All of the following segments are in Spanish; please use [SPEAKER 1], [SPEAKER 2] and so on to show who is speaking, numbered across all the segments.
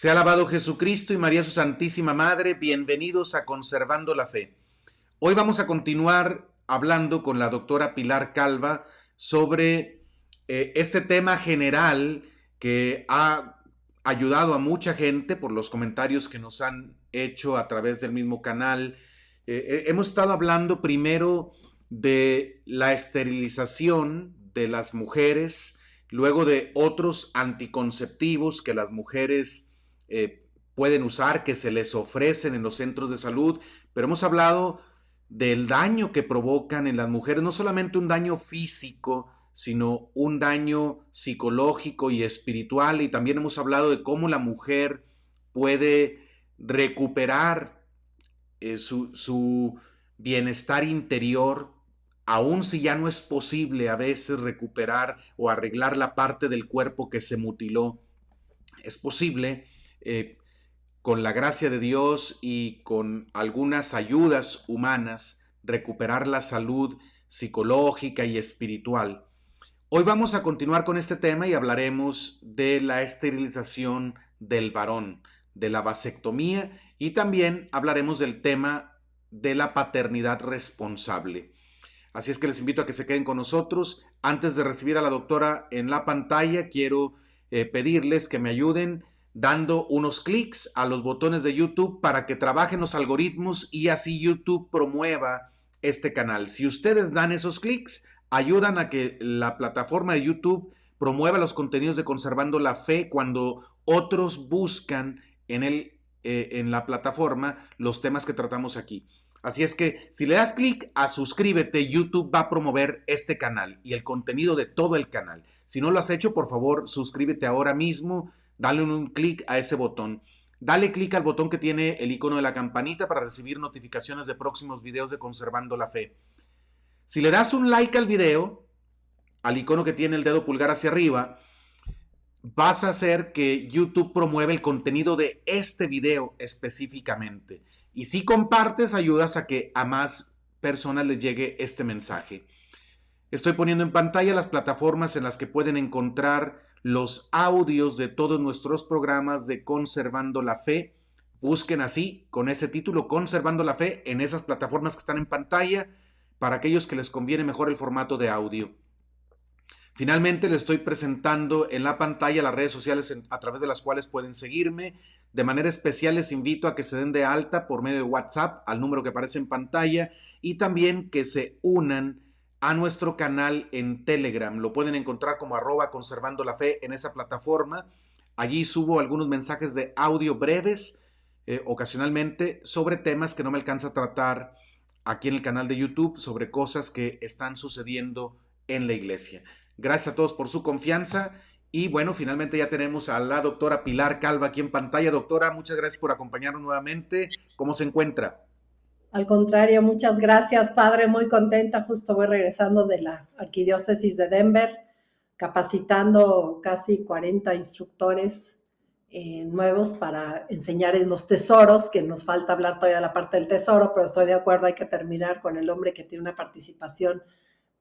[SPEAKER 1] Sea alabado Jesucristo y María su Santísima Madre, bienvenidos a Conservando la Fe. Hoy vamos a continuar hablando con la doctora Pilar Calva sobre este tema general que ha ayudado a mucha gente por los comentarios que nos han hecho a través del mismo canal. Hemos estado hablando primero de la esterilización de las mujeres, luego de otros anticonceptivos que las mujeres pueden usar, que se les ofrecen en los centros de salud, pero hemos hablado del daño que provocan en las mujeres, no solamente un daño físico, sino un daño psicológico y espiritual, y también hemos hablado de cómo la mujer puede recuperar su bienestar interior, aun si ya no es posible a veces recuperar o arreglar la parte del cuerpo que se mutiló. Es posible, con la gracia de Dios y con algunas ayudas humanas, recuperar la salud psicológica y espiritual. Hoy vamos a continuar con este tema y hablaremos de la esterilización del varón, de la vasectomía, y también hablaremos del tema de la paternidad responsable. Así es que les invito a que se queden con nosotros. Antes de recibir a la doctora en la pantalla, quiero pedirles que me ayuden dando unos clics a los botones de YouTube para que trabajen los algoritmos y así YouTube promueva este canal. Si ustedes dan esos clics, ayudan a que la plataforma de YouTube promueva los contenidos de Conservando la Fe cuando otros buscan en la plataforma los temas que tratamos aquí. Así es que si le das clic a suscríbete, YouTube va a promover este canal y el contenido de todo el canal. Si no lo has hecho, por favor, suscríbete ahora mismo, dale un clic a ese botón. Dale clic al botón que tiene el icono de la campanita para recibir notificaciones de próximos videos de Conservando la Fe. Si le das un like al video, al icono que tiene el dedo pulgar hacia arriba, vas a hacer que YouTube promueva el contenido de este video específicamente. Y si compartes, ayudas a que a más personas les llegue este mensaje. Estoy poniendo en pantalla las plataformas en las que pueden encontrar los audios de todos nuestros programas de Conservando la Fe. Busquen así, con ese título, Conservando la Fe, en esas plataformas que están en pantalla, para aquellos que les conviene mejor el formato de audio. Finalmente les estoy presentando en la pantalla las redes sociales a través de las cuales pueden seguirme. De manera especial les invito a que se den de alta por medio de WhatsApp al número que aparece en pantalla y también que se unan a nuestro canal en Telegram. Lo pueden encontrar como @conservando la fe en esa plataforma. Allí subo algunos mensajes de audio breves, ocasionalmente, sobre temas que no me alcanza a tratar aquí en el canal de YouTube, sobre cosas que están sucediendo en la iglesia. Gracias a todos por su confianza. Y bueno, finalmente ya tenemos a la doctora Pilar Calva aquí en pantalla. Doctora, muchas gracias por acompañarnos nuevamente. ¿Cómo se encuentra?
[SPEAKER 2] Al contrario, muchas gracias, padre. Muy contenta. Justo voy regresando de la Arquidiócesis de Denver, capacitando casi 40 instructores nuevos para enseñar en los tesoros, que nos falta hablar todavía de la parte del tesoro, pero estoy de acuerdo, hay que terminar con el hombre que tiene una participación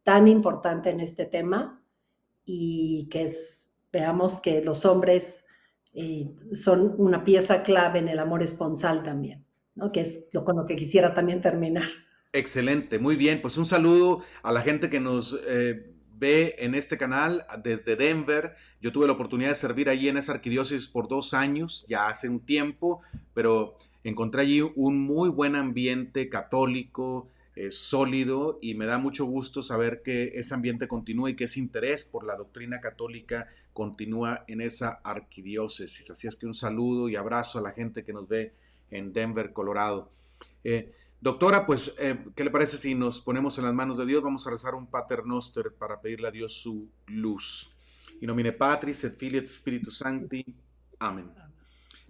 [SPEAKER 2] tan importante en este tema y que veamos que los hombres son una pieza clave en el amor esponsal también, ¿no? Que es con lo que quisiera también terminar.
[SPEAKER 1] Excelente, muy bien. Pues un saludo a la gente que nos ve en este canal desde Denver. Yo tuve la oportunidad de servir allí en esa arquidiócesis por 2 años, ya hace un tiempo, pero encontré allí un muy buen ambiente católico, sólido, y me da mucho gusto saber que ese ambiente continúa y que ese interés por la doctrina católica continúa en esa arquidiócesis. Así es que un saludo y abrazo a la gente que nos ve en Denver, Colorado. Doctora, pues, ¿qué le parece si nos ponemos en las manos de Dios? Vamos a rezar un Pater Noster para pedirle a Dios su luz. In nomine Patris et Filii et Spiritus Sancti. Amén.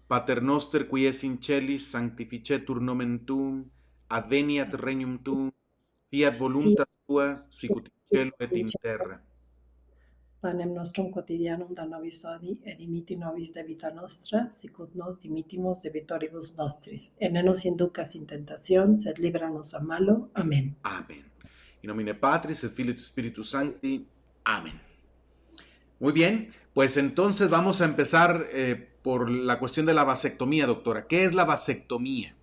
[SPEAKER 1] Pater Noster, qui es in celis, sanctificetur nomen tuum, adveniat regnum tuum, fiat voluntas tua, sicut in cielo et in terra.
[SPEAKER 2] Panem nostrum quotidianum da nobis hodie, et dimitti nobis debita nostra, sicut nos dimittimus debitoribus nostris. Et ne nos inducas in tentación, sed líbranos a malo. Amén.
[SPEAKER 1] Amén. In nomine Patris et Filii et Spiritus Sancti. Amén. Muy bien, Pues entonces vamos a empezar por la cuestión de la vasectomía, doctora. ¿Qué es la vasectomía?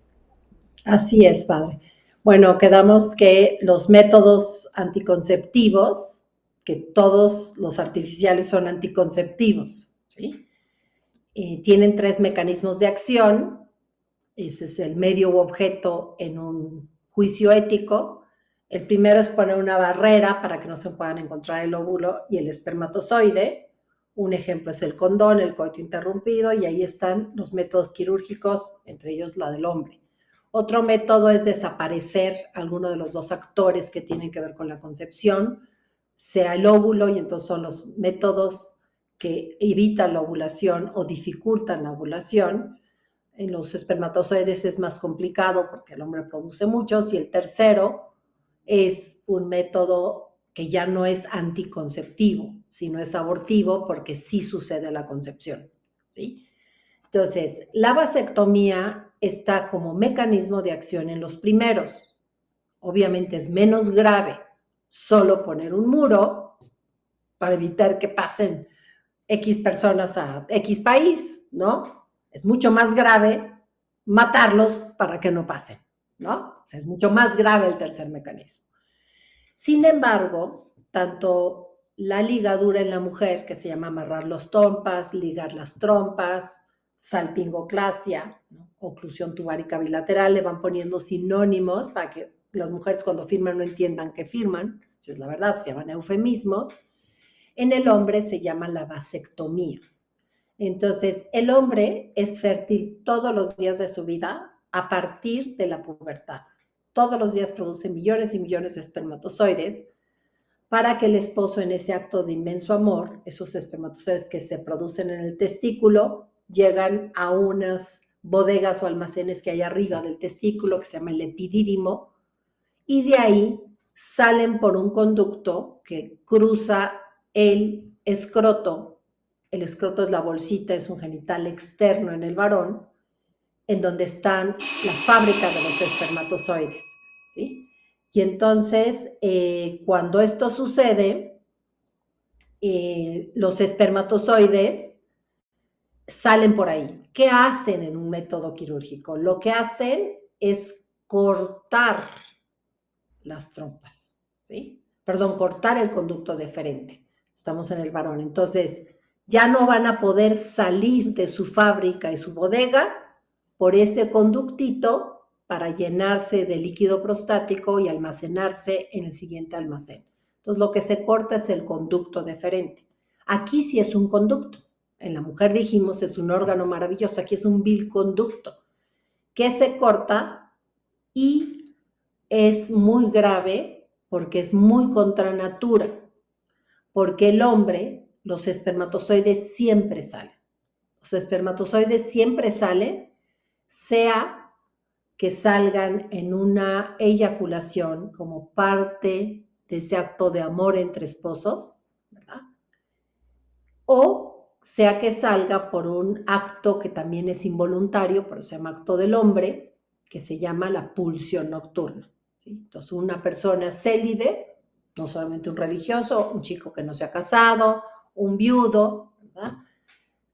[SPEAKER 2] Así es, padre. Bueno, quedamos que los métodos anticonceptivos, que todos los artificiales son anticonceptivos, ¿sí? Tienen tres mecanismos de acción. Ese es el medio u objeto en un juicio ético. El primero es poner una barrera para que no se puedan encontrar el óvulo y el espermatozoide. Un ejemplo es el condón, el coito interrumpido, y ahí están los métodos quirúrgicos, entre ellos la del hombre. Otro método es desaparecer alguno de los dos actores que tienen que ver con la concepción, sea el óvulo, y entonces son los métodos que evitan la ovulación o dificultan la ovulación. En los espermatozoides es más complicado porque el hombre produce muchos. Y el tercero es un método que ya no es anticonceptivo, sino es abortivo porque sí sucede la concepción, ¿sí? Entonces, la vasectomía está como mecanismo de acción en los primeros. Obviamente es menos grave solo poner un muro para evitar que pasen X personas a X país, ¿no? Es mucho más grave matarlos para que no pasen, ¿no? O sea, es mucho más grave el tercer mecanismo. Sin embargo, tanto la ligadura en la mujer, que se llama amarrar los trompas, ligar las trompas, salpingoclasia, ¿no? Oclusión tubárica bilateral, le van poniendo sinónimos para que las mujeres cuando firman no entiendan que firman, si es la verdad, se llaman eufemismos. En el hombre se llama la vasectomía. Entonces, el hombre es fértil todos los días de su vida a partir de la pubertad. Todos los días produce millones y millones de espermatozoides para que el esposo, en ese acto de inmenso amor, esos espermatozoides que se producen en el testículo, llegan a unas bodegas o almacenes que hay arriba del testículo, que se llama el epidídimo, y de ahí salen por un conducto que cruza el escroto. El escroto es la bolsita, es un genital externo en el varón, en donde están las fábricas de los espermatozoides, ¿sí? Y entonces, cuando esto sucede, los espermatozoides salen por ahí. ¿Qué hacen en un método quirúrgico? Lo que hacen es cortar las trompas, ¿sí? Perdón, cortar el conducto deferente. Estamos en el varón. Entonces, ya no van a poder salir de su fábrica y su bodega por ese conductito para llenarse de líquido prostático y almacenarse en el siguiente almacén. Entonces, lo que se corta es el conducto deferente. Aquí sí es un conducto. En la mujer dijimos es un órgano maravilloso. Aquí es un vil conducto que se corta y es muy grave porque es muy contra natura, porque el hombre, los espermatozoides siempre salen. Los espermatozoides siempre salen, sea que salgan en una eyaculación como parte de ese acto de amor entre esposos, ¿verdad? O sea que salga por un acto que también es involuntario, pero se llama acto del hombre, que se llama la pulsión nocturna, ¿sí? Entonces, una persona célibe, no solamente un religioso, un chico que no se ha casado, un viudo, ¿verdad?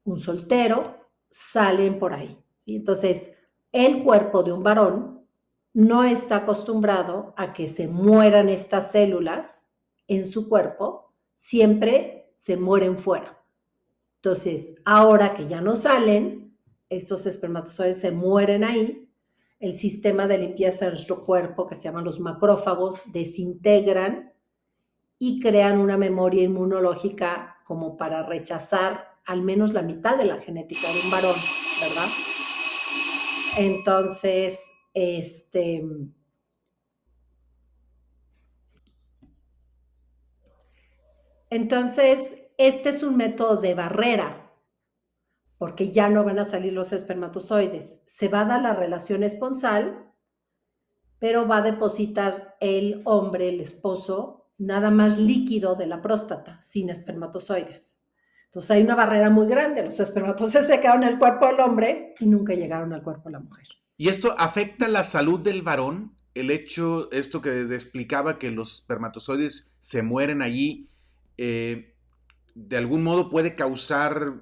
[SPEAKER 2] Un soltero, salen por ahí, ¿sí? Entonces, el cuerpo de un varón no está acostumbrado a que se mueran estas células en su cuerpo, siempre se mueren fuera. Entonces, ahora que ya no salen, estos espermatozoides se mueren ahí, el sistema de limpieza de nuestro cuerpo, que se llaman los macrófagos, desintegran y crean una memoria inmunológica como para rechazar al menos la mitad de la genética de un varón, ¿verdad? Entonces, este es un método de barrera, porque ya no van a salir los espermatozoides. Se va a dar la relación esponsal, pero va a depositar el hombre, el esposo, nada más líquido de la próstata, sin espermatozoides. Entonces hay una barrera muy grande. Los espermatozoides se quedaron en el cuerpo del hombre y nunca llegaron al cuerpo de la mujer.
[SPEAKER 1] ¿Y esto afecta la salud del varón? El hecho, esto que explicaba, que los espermatozoides se mueren allí, eh, de algún modo puede causar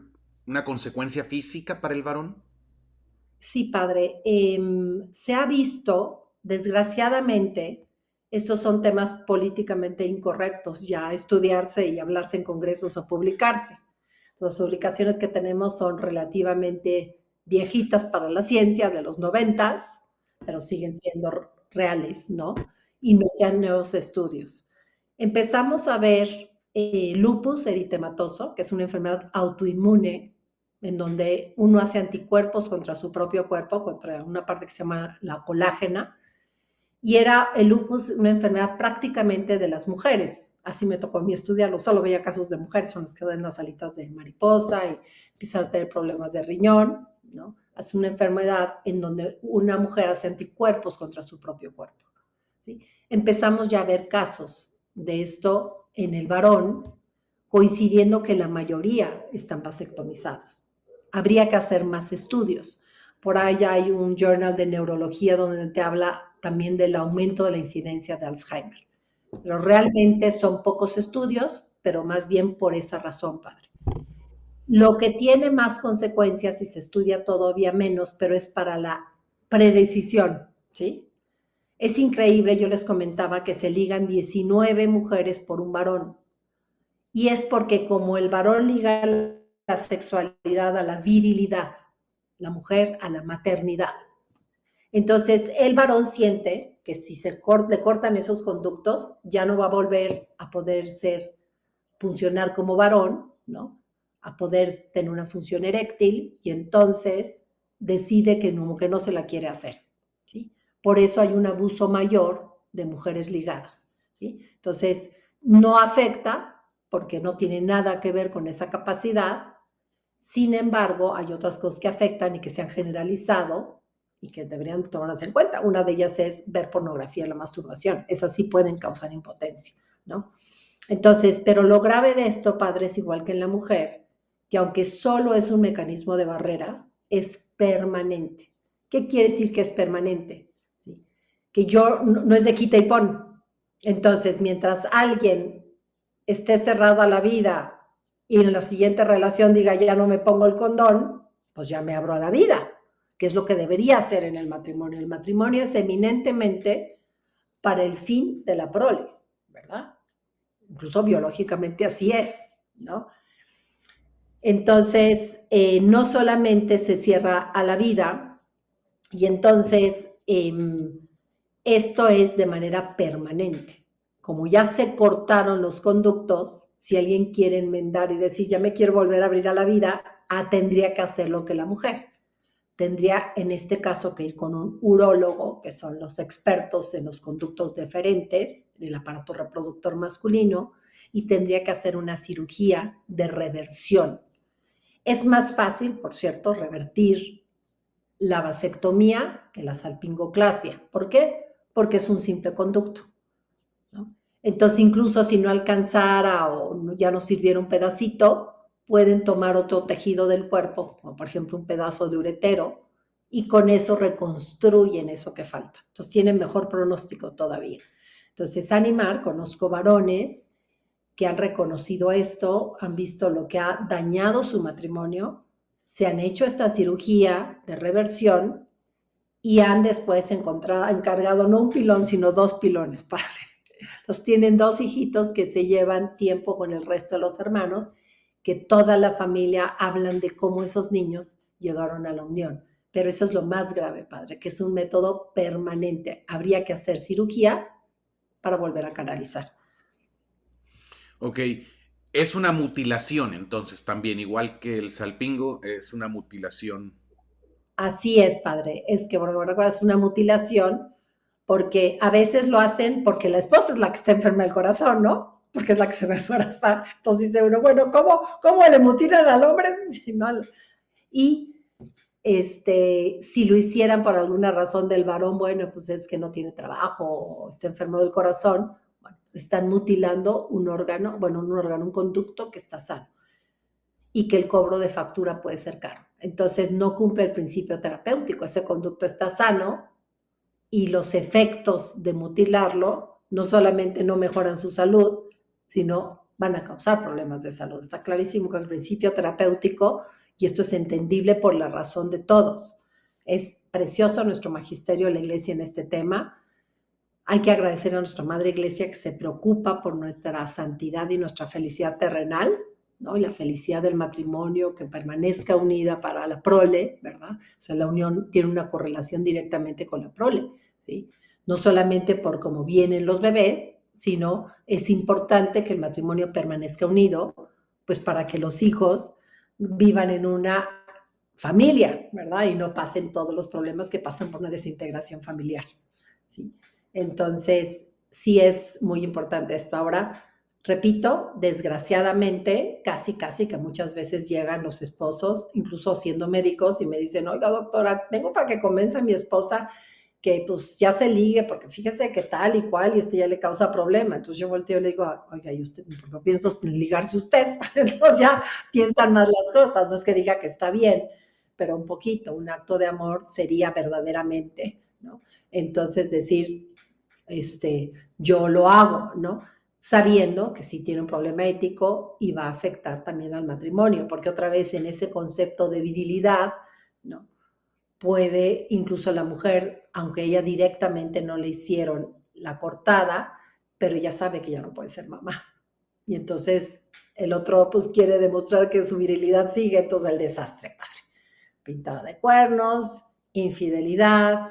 [SPEAKER 1] una consecuencia física para el varón?
[SPEAKER 2] Sí, padre. Se ha visto, desgraciadamente, estos son temas políticamente incorrectos, ya estudiarse y hablarse en congresos o publicarse. Las publicaciones que tenemos son relativamente viejitas para la ciencia, de los 90, pero siguen siendo reales, ¿no? Y no sean nuevos estudios. Empezamos a ver lupus eritematoso, que es una enfermedad autoinmune, en donde uno hace anticuerpos contra su propio cuerpo, contra una parte que se llama la colágena, y era el lupus una enfermedad prácticamente de las mujeres. Así me tocó a mí estudiarlo, solo veía casos de mujeres, son las que dan las alitas de mariposa y empiezan a tener problemas de riñón, ¿no? Es una enfermedad en donde una mujer hace anticuerpos contra su propio cuerpo, ¿sí? Empezamos ya a ver casos de esto en el varón, coincidiendo que la mayoría están vasectomizados. Habría que hacer más estudios. Por ahí hay un journal de neurología donde te habla también del aumento de la incidencia de Alzheimer. Pero realmente son pocos estudios, pero más bien por esa razón, padre. Lo que tiene más consecuencias y se estudia todavía menos, pero es para la predecisión, ¿sí? Es increíble, yo les comentaba que se ligan 19 mujeres por un varón. Y es porque como el varón liga la sexualidad a la virilidad, la mujer a la maternidad. Entonces, el varón siente que si le cortan esos conductos, ya no va a volver a poder funcionar como varón, ¿no? A poder tener una función eréctil y entonces decide que no se la quiere hacer, ¿sí? Por eso hay un abuso mayor de mujeres ligadas, ¿sí? Entonces, no afecta porque no tiene nada que ver con esa capacidad. Sin embargo, hay otras cosas que afectan y que se han generalizado y que deberían tomarse en cuenta. Una de ellas es ver pornografía, la masturbación. Esas sí pueden causar impotencia, ¿no? Entonces, pero lo grave de esto, padre, es igual que en la mujer, que aunque solo es un mecanismo de barrera, es permanente. ¿Qué quiere decir que es permanente? ¿Sí? Que yo no es de quita y pon. Entonces, mientras alguien esté cerrado a la vida y en la siguiente relación diga ya no me pongo el condón, pues ya me abro a la vida, que es lo que debería hacer en el matrimonio. El matrimonio es eminentemente para el fin de la prole, ¿verdad? Incluso biológicamente así es, ¿no? Entonces, no solamente se cierra a la vida, y entonces esto es de manera permanente. Como ya se cortaron los conductos, si alguien quiere enmendar y decir, ya me quiero volver a abrir a la vida, tendría que hacer lo que la mujer. Tendría en este caso que ir con un urólogo, que son los expertos en los conductos deferentes, en el aparato reproductor masculino, y tendría que hacer una cirugía de reversión. Es más fácil, por cierto, revertir la vasectomía que la salpingoclasia. ¿Por qué? Porque es un simple conducto, ¿no? Entonces, incluso si no alcanzara o ya no sirviera un pedacito, pueden tomar otro tejido del cuerpo, como por ejemplo un pedazo de uretero, y con eso reconstruyen eso que falta. Entonces, tienen mejor pronóstico todavía. Entonces, animar, conozco varones que han reconocido esto, han visto lo que ha dañado su matrimonio, se han hecho esta cirugía de reversión y han después encargado no un pilón, sino 2 pilones, padre. Entonces tienen 2 hijitos que se llevan tiempo con el resto de los hermanos, que toda la familia hablan de cómo esos niños llegaron a la unión. Pero eso es lo más grave, padre, que es un método permanente. Habría que hacer cirugía para volver a canalizar.
[SPEAKER 1] Ok, es una mutilación entonces también, igual que el salpingo, es una mutilación.
[SPEAKER 2] Así es, padre. Es que, bueno, es una mutilación porque a veces lo hacen porque la esposa es la que está enferma del corazón, ¿no? Porque es la que se va a embarazar. Entonces dice uno, bueno, ¿cómo le mutilan al hombre? Si no, y si lo hicieran por alguna razón del varón, bueno, pues es que no tiene trabajo o está enfermo del corazón, bueno, pues están mutilando un órgano, un conducto que está sano y que el cobro de factura puede ser caro. Entonces no cumple el principio terapéutico, ese conducto está sano y los efectos de mutilarlo no solamente no mejoran su salud, sino van a causar problemas de salud. Está clarísimo que el principio terapéutico, y esto es entendible por la razón de todos, es precioso nuestro magisterio de la Iglesia en este tema. Hay que agradecer a nuestra Madre Iglesia que se preocupa por nuestra santidad y nuestra felicidad terrenal, ¿no? Y la felicidad del matrimonio, que permanezca unida para la prole, ¿verdad? O sea, la unión tiene una correlación directamente con la prole, ¿sí? No solamente por cómo vienen los bebés, sino es importante que el matrimonio permanezca unido, pues para que los hijos vivan en una familia, ¿verdad? Y no pasen todos los problemas que pasan por una desintegración familiar, ¿sí? Entonces, sí es muy importante esto. Ahora, repito, desgraciadamente, casi que muchas veces llegan los esposos, incluso siendo médicos, y me dicen, oiga, doctora, vengo para que convenza a mi esposa que pues ya se ligue, porque fíjese que tal y cual, y ya le causa problema. Entonces yo volteo y le digo, oiga, ¿y usted por qué piensa ligarse usted? Entonces ya piensan más las cosas, no es que diga que está bien, pero un poquito, un acto de amor sería verdaderamente, ¿no? Entonces decir, yo lo hago, ¿no? Sabiendo que sí tiene un problema ético y va a afectar también al matrimonio, porque otra vez en ese concepto de virilidad, ¿no? Puede incluso la mujer, aunque ella directamente no le hicieron la cortada, pero ella sabe que ya no puede ser mamá. Y entonces el otro pues quiere demostrar que su virilidad sigue, entonces el desastre, padre. Pintada de cuernos, infidelidad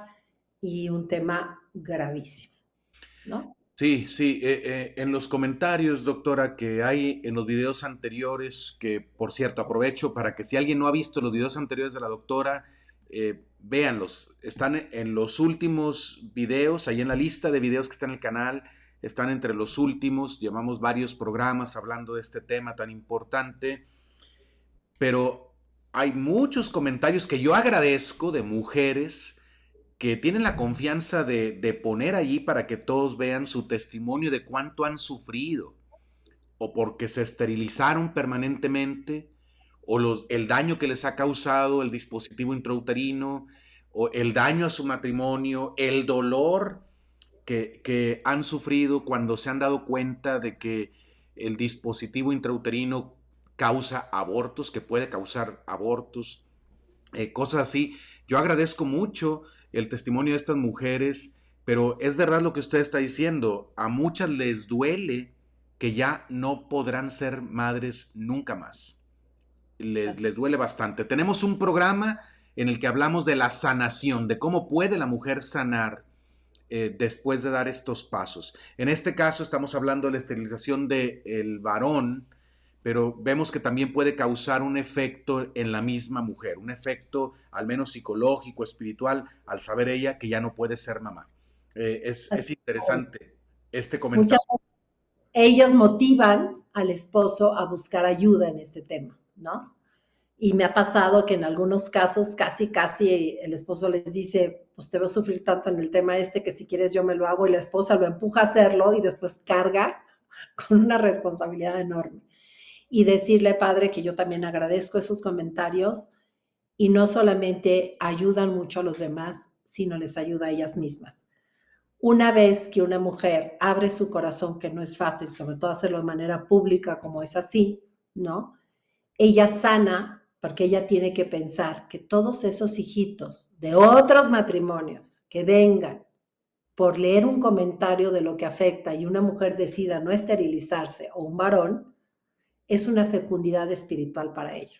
[SPEAKER 2] y un tema gravísimo, ¿no?
[SPEAKER 1] Sí, sí, en los comentarios, doctora, que hay en los videos anteriores, que por cierto aprovecho para que si alguien no ha visto los videos anteriores de la doctora, véanlos. Están en los últimos videos, ahí en la lista de videos que está en el canal, están entre los últimos. Llevamos varios programas hablando de este tema tan importante, pero hay muchos comentarios que yo agradezco de mujeres que tienen la confianza de poner allí para que todos vean su testimonio de cuánto han sufrido, o porque se esterilizaron permanentemente, o el daño que les ha causado el dispositivo intrauterino, o el daño a su matrimonio, el dolor que han sufrido cuando se han dado cuenta de que el dispositivo intrauterino causa abortos, que puede causar abortos, cosas así. Yo agradezco mucho el testimonio de estas mujeres, pero es verdad lo que usted está diciendo. A muchas les duele que ya no podrán ser madres nunca más. Les duele bastante. Tenemos un programa en el que hablamos de la sanación, de cómo puede la mujer sanar después de dar estos pasos. En este caso estamos hablando de la esterilización del varón, pero vemos que también puede causar un efecto en la misma mujer, un efecto al menos psicológico, espiritual, al saber ella que ya no puede ser mamá. Es interesante este
[SPEAKER 2] Muchas
[SPEAKER 1] comentario.
[SPEAKER 2] ellas motivan al esposo a buscar ayuda en este tema, ¿no? Y me ha pasado que en algunos casos casi el esposo les dice, pues te voy a sufrir tanto en el tema que si quieres yo me lo hago, y la esposa lo empuja a hacerlo y después carga con una responsabilidad enorme. Y decirle, padre, que yo también agradezco esos comentarios y no solamente ayudan mucho a los demás, sino les ayuda a ellas mismas. Una vez que una mujer abre su corazón, que no es fácil, sobre todo hacerlo de manera pública como es así, ¿no? Ella sana porque ella tiene que pensar que todos esos hijitos de otros matrimonios que vengan por leer un comentario de lo que afecta y una mujer decida no esterilizarse o un varón, es una fecundidad espiritual para ella.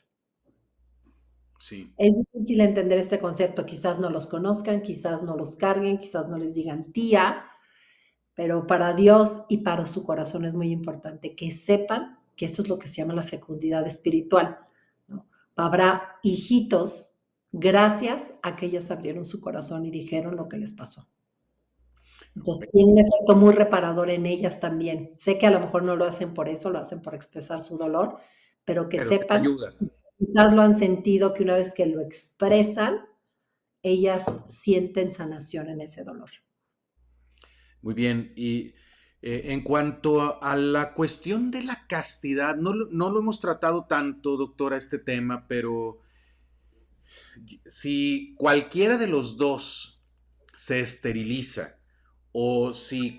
[SPEAKER 1] Sí.
[SPEAKER 2] Es difícil entender este concepto, quizás no los conozcan, quizás no los carguen, quizás no les digan tía, pero para Dios y para su corazón es muy importante que sepan que eso es lo que se llama la fecundidad espiritual, ¿no? Habrá hijitos gracias a que ellas abrieron su corazón y dijeron lo que les pasó. Entonces tiene un efecto muy reparador en ellas también. Sé que a lo mejor no lo hacen por eso, lo hacen por expresar su dolor, pero que
[SPEAKER 1] Pero que te
[SPEAKER 2] sepan,
[SPEAKER 1] ayudan.
[SPEAKER 2] quizás lo han sentido, que una vez que lo expresan, ellas sienten sanación en ese dolor.
[SPEAKER 1] Muy bien. Y en cuanto a la cuestión de la castidad, no lo hemos tratado tanto, doctora, este tema, pero si cualquiera de los dos se esteriliza, o si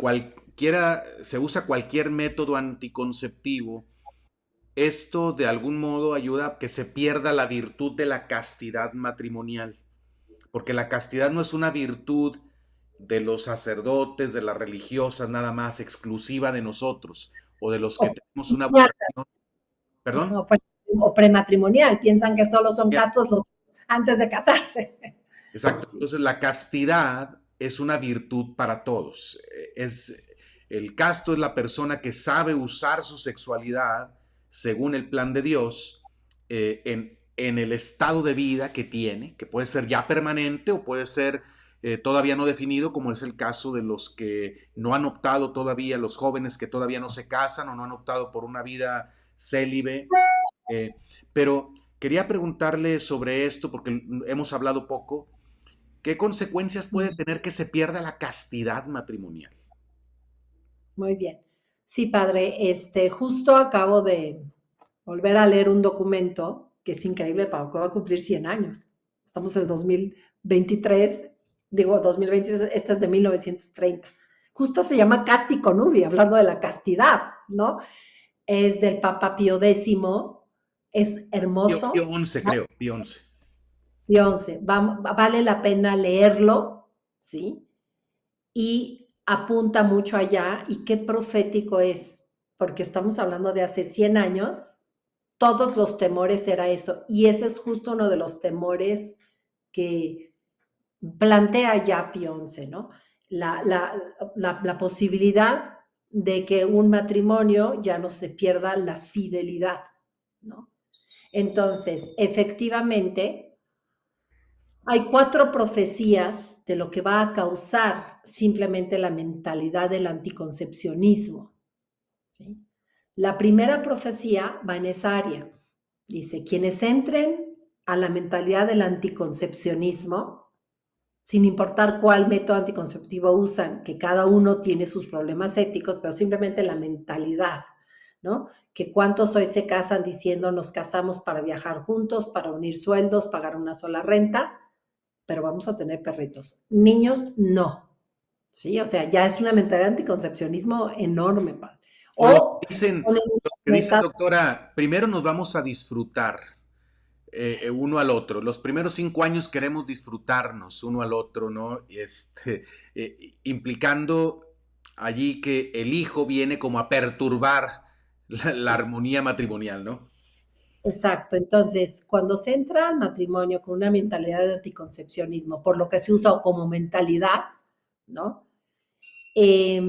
[SPEAKER 1] se usa cualquier método anticonceptivo, esto de algún modo ayuda a que se pierda la virtud de la castidad matrimonial, porque la castidad no es una virtud de los sacerdotes, de las religiosas, nada más exclusiva de nosotros o de los que
[SPEAKER 2] O,
[SPEAKER 1] tenemos una vocación. ¿Perdón?
[SPEAKER 2] o prematrimonial, piensan que solo son castos los antes de casarse.
[SPEAKER 1] Exacto.
[SPEAKER 2] Sí.
[SPEAKER 1] Entonces la castidad es una virtud para todos. El casto es la persona que sabe usar su sexualidad según el plan de Dios en el estado de vida que tiene, que puede ser ya permanente o puede ser todavía no definido, como es el caso de los que no han optado todavía, los jóvenes que todavía no se casan o no han optado por una vida célibe. Eh, pero quería preguntarle sobre esto porque hemos hablado poco. ¿Qué consecuencias puede tener que se pierda la castidad matrimonial?
[SPEAKER 2] Muy bien. Sí, padre, justo acabo de volver a leer un documento que es increíble, Pau, que va a cumplir 100 años. Estamos en el 2023, digo 2023, este es de 1930. Justo se llama Casti Connubii, hablando de la castidad, ¿no? Es del Papa Pío X, es
[SPEAKER 1] Pío
[SPEAKER 2] hermoso.
[SPEAKER 1] 11, creo, Pío 11.
[SPEAKER 2] Pío XI, vale la pena leerlo, ¿sí? Y apunta mucho allá y qué profético es, porque estamos hablando de hace 100 años, todos los temores era eso, y ese es justo uno de los temores que plantea ya Pío XI, ¿no? La posibilidad de que un matrimonio ya no se pierda la fidelidad, ¿no? Entonces, efectivamente, hay 4 profecías de lo que va a causar simplemente la mentalidad del anticoncepcionismo, ¿sí? La primera profecía va en esa área. Dice, quienes entren a la mentalidad del anticoncepcionismo, sin importar cuál método anticonceptivo usan, que cada uno tiene sus problemas éticos, pero simplemente la mentalidad, ¿no? Que cuántos hoy se casan diciendo nos casamos para viajar juntos, para unir sueldos, pagar una sola renta, pero vamos a tener perritos. Niños, no. ¿Sí? O sea, ya es una mentalidad de anticoncepcionismo enorme, padre.
[SPEAKER 1] O los
[SPEAKER 2] O
[SPEAKER 1] que
[SPEAKER 2] si
[SPEAKER 1] dicen,
[SPEAKER 2] ponen metas.
[SPEAKER 1] doctora, primero nos vamos a disfrutar uno al otro. Los primeros 5 años queremos disfrutarnos uno al otro, ¿no? Implicando allí que el hijo viene como a perturbar la
[SPEAKER 2] Sí,
[SPEAKER 1] armonía matrimonial, ¿no?
[SPEAKER 2] exacto. Entonces, cuando se entra al matrimonio con una mentalidad de anticoncepcionismo, por lo que se usa como mentalidad, ¿no? Eh,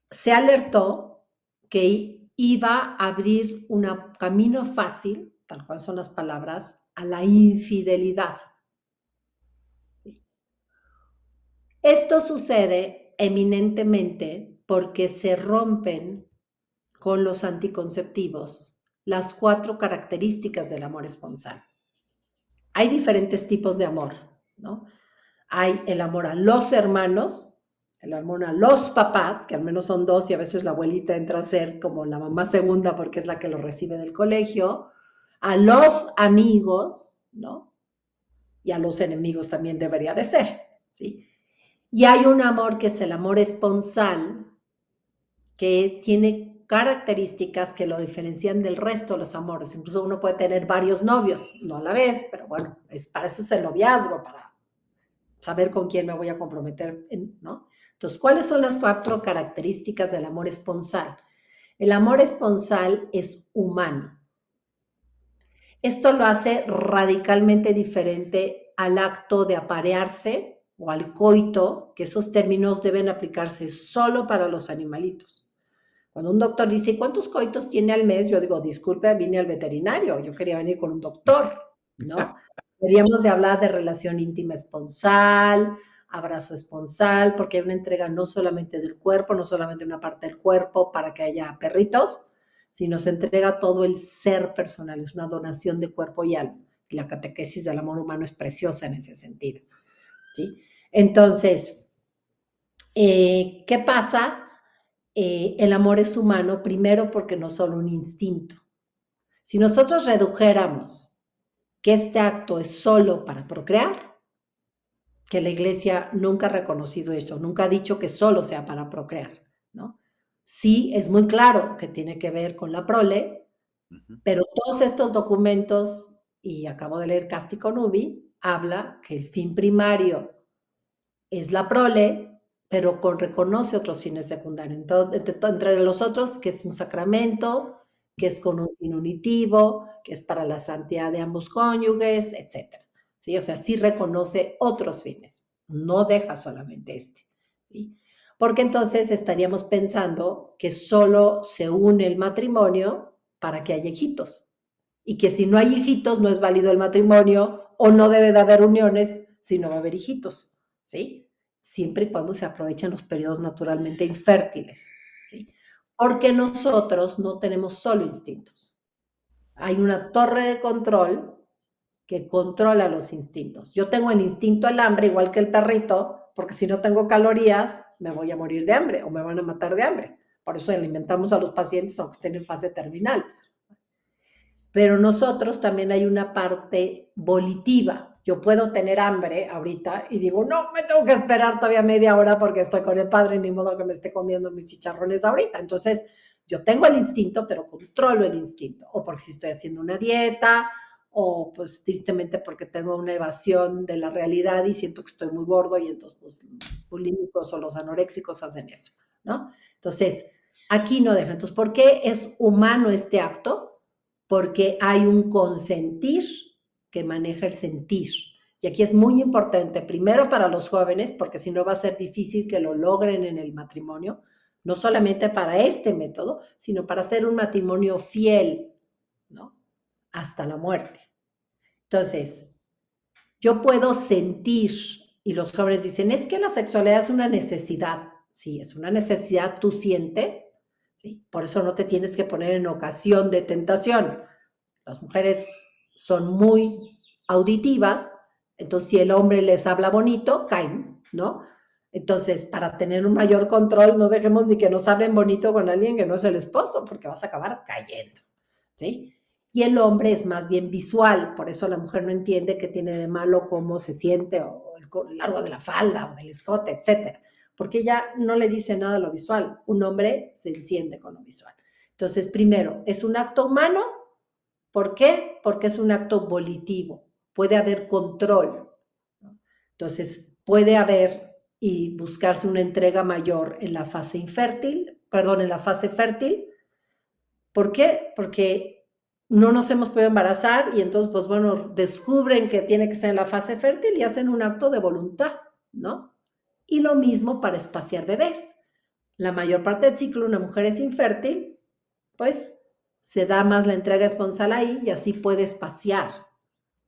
[SPEAKER 2] se alertó que iba a abrir un camino fácil, tal cual son las palabras, a la infidelidad. ¿Sí? Esto sucede eminentemente porque se rompen con los anticonceptivos las 4 características del amor esponsal. Hay diferentes tipos de amor, ¿no? Hay el amor a los hermanos, el amor a los papás, que al menos son 2 y a veces la abuelita entra a ser como la mamá segunda porque es la que lo recibe del colegio, a los amigos, ¿no? Y a los enemigos también debería de ser, ¿sí? Y hay un amor que es el amor esponsal, que tiene características que lo diferencian del resto de los amores. Incluso uno puede tener varios novios, no a la vez, pero bueno, para eso es el noviazgo, para saber con quién me voy a comprometer, ¿no? Entonces, ¿cuáles son las 4 características del amor esponsal? El amor esponsal es humano. Esto lo hace radicalmente diferente al acto de aparearse o al coito, que esos términos deben aplicarse solo para los animalitos. Cuando un doctor dice, ¿cuántos coitos tiene al mes? Yo digo, disculpe, vine al veterinario, yo quería venir con un doctor, ¿no? Deberíamos de hablar de relación íntima esponsal, abrazo esponsal, porque hay una entrega no solamente del cuerpo, no solamente una parte del cuerpo para que haya perritos, sino se entrega todo el ser personal, es una donación de cuerpo y alma. Y la catequesis del amor humano es preciosa en ese sentido, ¿sí? Entonces, ¿qué pasa? El amor es humano, primero porque no es solo un instinto. Si nosotros redujéramos que este acto es solo para procrear, que la iglesia nunca ha reconocido eso, nunca ha dicho que solo sea para procrear. Sí, es muy claro que tiene que ver con la prole,
[SPEAKER 1] Ujú.
[SPEAKER 2] pero todos estos documentos, y acabo de leer Casti Conubi, habla que el fin primario es la prole, pero reconoce otros fines secundarios. Entonces, entre los otros, que es un sacramento, que es con un fin unitivo, que es para la santidad de ambos cónyuges, etc. ¿Sí? O sea, sí reconoce otros fines, no deja solamente este. ¿Sí? Porque entonces estaríamos pensando que solo se une el matrimonio para que haya hijitos. Y que si no hay hijitos, no es válido el matrimonio o no debe de haber uniones si no va a haber hijitos. ¿Sí? Siempre y cuando se aprovechen los periodos naturalmente infértiles, ¿sí? Porque nosotros no tenemos solo instintos. Hay una torre de control que controla los instintos. Yo tengo el instinto al hambre, igual que el perrito, porque si no tengo calorías, me voy a morir de hambre o me van a matar de hambre. Por eso alimentamos a los pacientes aunque estén en fase terminal. Pero nosotros también hay una parte volitiva. Yo puedo tener hambre ahorita y digo, no, me tengo que esperar todavía media hora porque estoy con el padre, ni modo que me esté comiendo mis chicharrones ahorita. Entonces, yo tengo el instinto, pero controlo el instinto. O porque si estoy haciendo una dieta, o pues tristemente porque tengo una evasión de la realidad y siento que estoy muy gordo y entonces pues, los bulímicos o los anoréxicos hacen eso, ¿no? Entonces, aquí no deja. Entonces, ¿por qué es humano este acto? Porque hay un consentir que maneja el sentir. Y aquí es muy importante, primero para los jóvenes, porque si no va a ser difícil que lo logren en el matrimonio, no solamente para este método, sino para hacer un matrimonio fiel, ¿no? Hasta la muerte. Entonces, yo puedo sentir, y los jóvenes dicen, es que la sexualidad es una necesidad. Sí, es una necesidad, tú sientes, ¿sí? Por eso no te tienes que poner en ocasión de tentación. Las mujeres son muy auditivas, entonces si el hombre les habla bonito, caen, ¿no? Entonces, para tener un mayor control, no dejemos ni que nos hablen bonito con alguien que no es el esposo, porque vas a acabar cayendo, ¿sí? Y el hombre es más bien visual, por eso la mujer no entiende qué tiene de malo, cómo se siente, o el largo de la falda, o del escote, etcétera, porque ella no le dice nada a lo visual. Un hombre se enciende con lo visual. Entonces, primero, es un acto humano. ¿Por qué? Porque es un acto volitivo, puede haber control, ¿no? Entonces, puede haber y buscarse una entrega mayor en la fase infértil, perdón, en la fase fértil. ¿Por qué? Porque no nos hemos podido embarazar y entonces, pues bueno, descubren que tiene que ser en la fase fértil y hacen un acto de voluntad, ¿no? Y lo mismo para espaciar bebés. La mayor parte del ciclo una mujer es infértil, pues se da más la entrega esponsal ahí y así puede espaciar,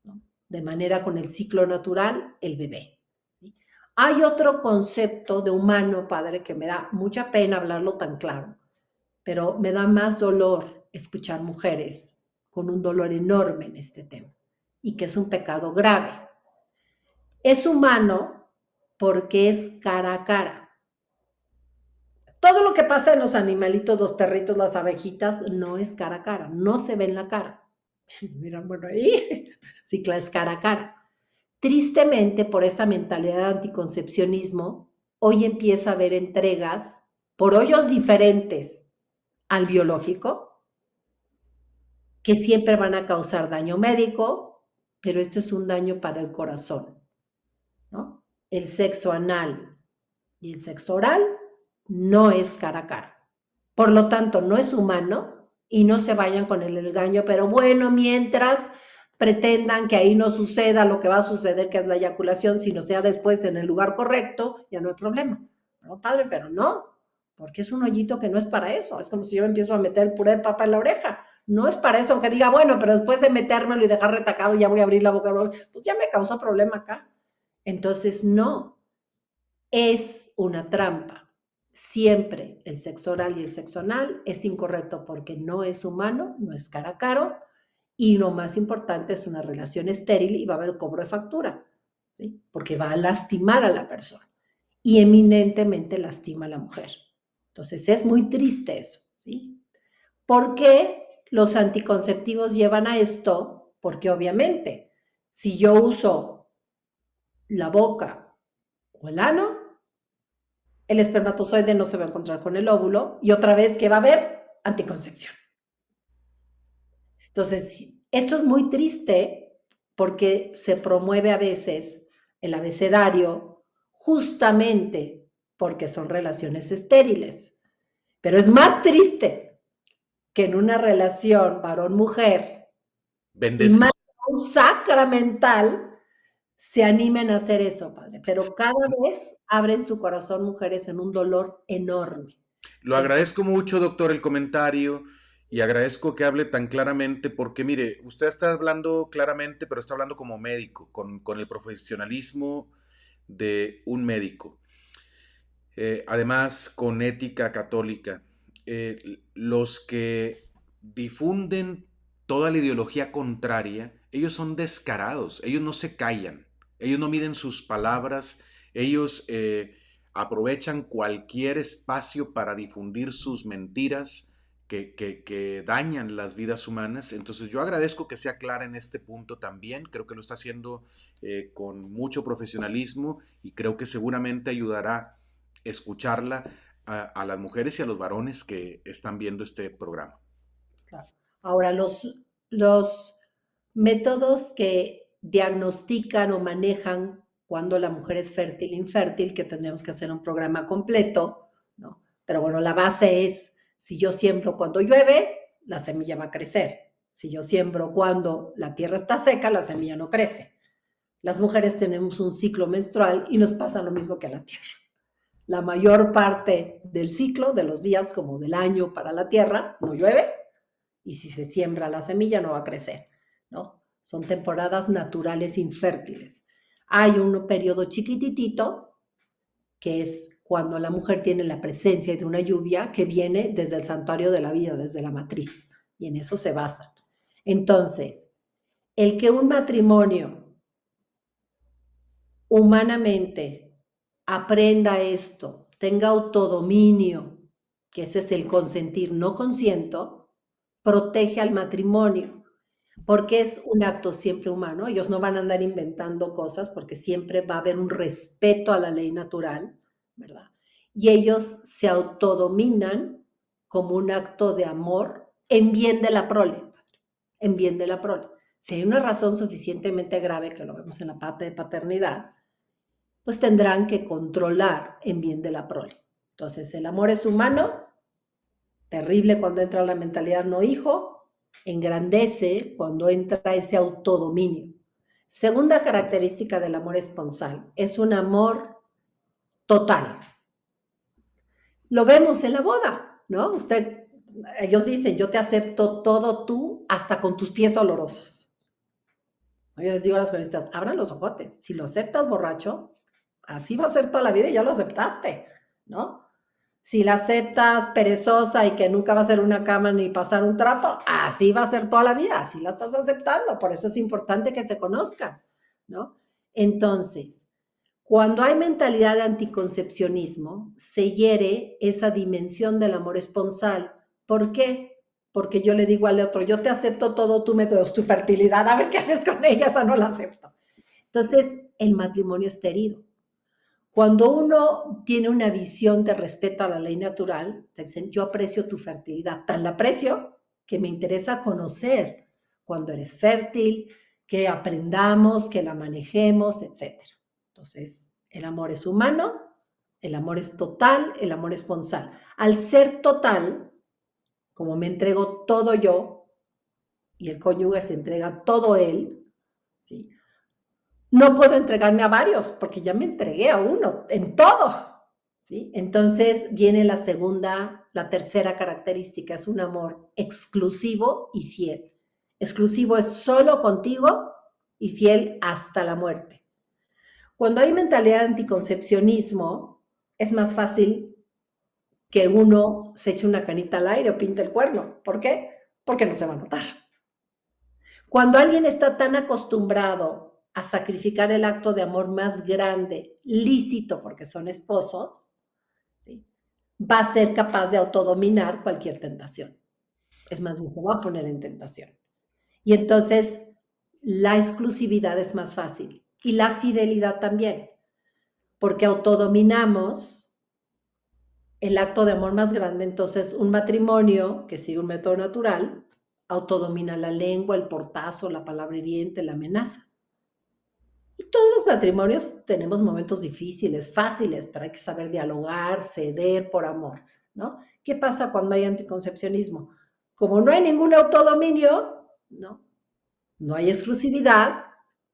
[SPEAKER 2] ¿no? De manera con el ciclo natural el bebé. ¿Sí? Hay otro concepto de humano, padre, que me da mucha pena hablarlo tan claro, pero me da más dolor escuchar mujeres con un dolor enorme en este tema y que es un pecado grave. Es humano porque es cara a cara. Todo lo que pasa en los animalitos, los perritos, las abejitas, no es cara a cara, no se ve en la cara. Dirán, bueno, ahí sí, es cara a cara. Tristemente, por esta mentalidad de anticoncepcionismo, hoy empieza a haber entregas por hoyos diferentes al biológico que siempre van a causar daño médico, pero esto es un daño para el corazón, ¿no? El sexo anal y el sexo oral no es cara a cara. Por lo tanto, no es humano y no se vayan con el engaño, pero bueno, mientras pretendan que ahí no suceda lo que va a suceder, que es la eyaculación, sino sea después en el lugar correcto, ya no hay problema. No, padre, pero no, porque es un hoyito que no es para eso. Es como si yo me empiezo a meter el puré de papa en la oreja. No es para eso, aunque diga, bueno, pero después de metérmelo y dejar retacado, ya voy a abrir la boca, pues ya me causó problema acá. Entonces, no, es una trampa. Siempre el sexo oral y el sexo anal es incorrecto porque no es humano, no es cara a cara y lo más importante es una relación estéril y va a haber cobro de factura, ¿sí? Porque va a lastimar a la persona y eminentemente lastima a la mujer. Entonces es muy triste eso, ¿sí? ¿Por qué los anticonceptivos llevan a esto? Porque obviamente si yo uso la boca o el ano, el espermatozoide no se va a encontrar con el óvulo y otra vez que va a haber anticoncepción. Entonces, esto es muy triste porque se promueve a veces el abecedario justamente porque son relaciones estériles. Pero es más triste que en una relación varón-mujer y
[SPEAKER 1] Bendecido.
[SPEAKER 2] más aún sacramental se animen a hacer eso, padre. Pero cada vez abren su corazón mujeres en un dolor enorme.
[SPEAKER 1] Lo
[SPEAKER 2] Es,
[SPEAKER 1] agradezco mucho, doctor, el comentario y agradezco que hable tan claramente porque, mire, usted está hablando claramente, pero está hablando como médico, con el profesionalismo de un médico. Además, con ética católica. Los que difunden toda la ideología contraria, ellos son descarados, ellos no se callan, ellos no miden sus palabras, ellos aprovechan cualquier espacio para difundir sus mentiras que dañan las vidas humanas. Entonces yo agradezco que sea clara en este punto también, creo que lo está haciendo con mucho profesionalismo y creo que seguramente ayudará escucharla a las mujeres y a los varones que están viendo este programa.
[SPEAKER 2] claro. Ahora, los métodos que diagnostican o manejan cuando la mujer es fértil e infértil, que tendríamos que hacer un programa completo, ¿no? Pero bueno, la base es, si yo siembro cuando llueve, la semilla va a crecer. Si yo siembro cuando la tierra está seca, la semilla no crece. Las mujeres tenemos un ciclo menstrual y nos pasa lo mismo que a la tierra. La mayor parte del ciclo, de los días como del año para la tierra, no llueve, y si se siembra la semilla no va a crecer, ¿no? Son temporadas naturales infértiles. Hay un periodo chiquititito que es cuando la mujer tiene la presencia de una lluvia que viene desde el santuario de la vida, desde la matriz, y en eso se basan. Entonces, el que un matrimonio humanamente aprenda esto, tenga autodominio, que ese es el consentir, no consiento, protege al matrimonio, porque es un acto siempre humano. Ellos no van a andar inventando cosas porque siempre va a haber un respeto a la ley natural, ¿verdad? Y ellos se autodominan como un acto de amor en bien de la prole, en bien de la prole. Si hay una razón suficientemente grave, que lo vemos en la parte de paternidad, pues tendrán que controlar en bien de la prole. Entonces, el amor es humano, terrible cuando entra la mentalidad no hijo, engrandece cuando entra ese autodominio. Segunda característica del amor esponsal, es un amor total. Lo vemos en la boda, ¿no? Ellos dicen, yo te acepto todo tú, hasta con tus pies olorosos. Yo les digo a las feministas, abran los ojotes. Si lo aceptas borracho, así va a ser toda la vida y ya lo aceptaste, ¿no? Si la aceptas perezosa y que nunca va a ser una cama ni pasar un trapo, así va a ser toda la vida, así la estás aceptando. Por eso es importante que se conozcan, ¿no? Entonces, cuando hay mentalidad de anticoncepcionismo, se hiere esa dimensión del amor esponsal. ¿Por qué? Porque yo le digo al otro, yo te acepto todo, tú me das tu fertilidad, a ver qué haces con ella, esa no la acepto. Entonces, el matrimonio está herido. Cuando uno tiene una visión de respeto a la ley natural, te dicen, yo aprecio tu fertilidad, tan la aprecio que me interesa conocer cuando eres fértil, que aprendamos, que la manejemos, etcétera. Entonces, el amor es humano, el amor es total, el amor es esponsal. Al ser total, como me entrego todo yo y el cónyuge se entrega todo él, ¿sí? No puedo entregarme a varios porque ya me entregué a uno en todo, ¿sí? Entonces viene la tercera característica, es un amor exclusivo y fiel. Exclusivo es solo contigo y fiel hasta la muerte. Cuando hay mentalidad de anticoncepcionismo, es más fácil que uno se eche una canita al aire o pinte el cuerno. ¿Por qué? Porque no se va a notar. Cuando alguien está tan acostumbrado a sacrificar el acto de amor más grande, lícito porque son esposos, ¿sí? Va a ser capaz de autodominar cualquier tentación. Es más, ni se va a poner en tentación. Y entonces la exclusividad es más fácil y la fidelidad también, porque autodominamos el acto de amor más grande. Entonces, un matrimonio que sigue un método natural autodomina la lengua, el portazo, la palabra hiriente, la amenaza. Y todos los matrimonios tenemos momentos difíciles, fáciles, pero hay que saber dialogar, ceder por amor, ¿no? ¿Qué pasa cuando hay anticoncepcionismo? Como no hay ningún autodominio, ¿no? No hay exclusividad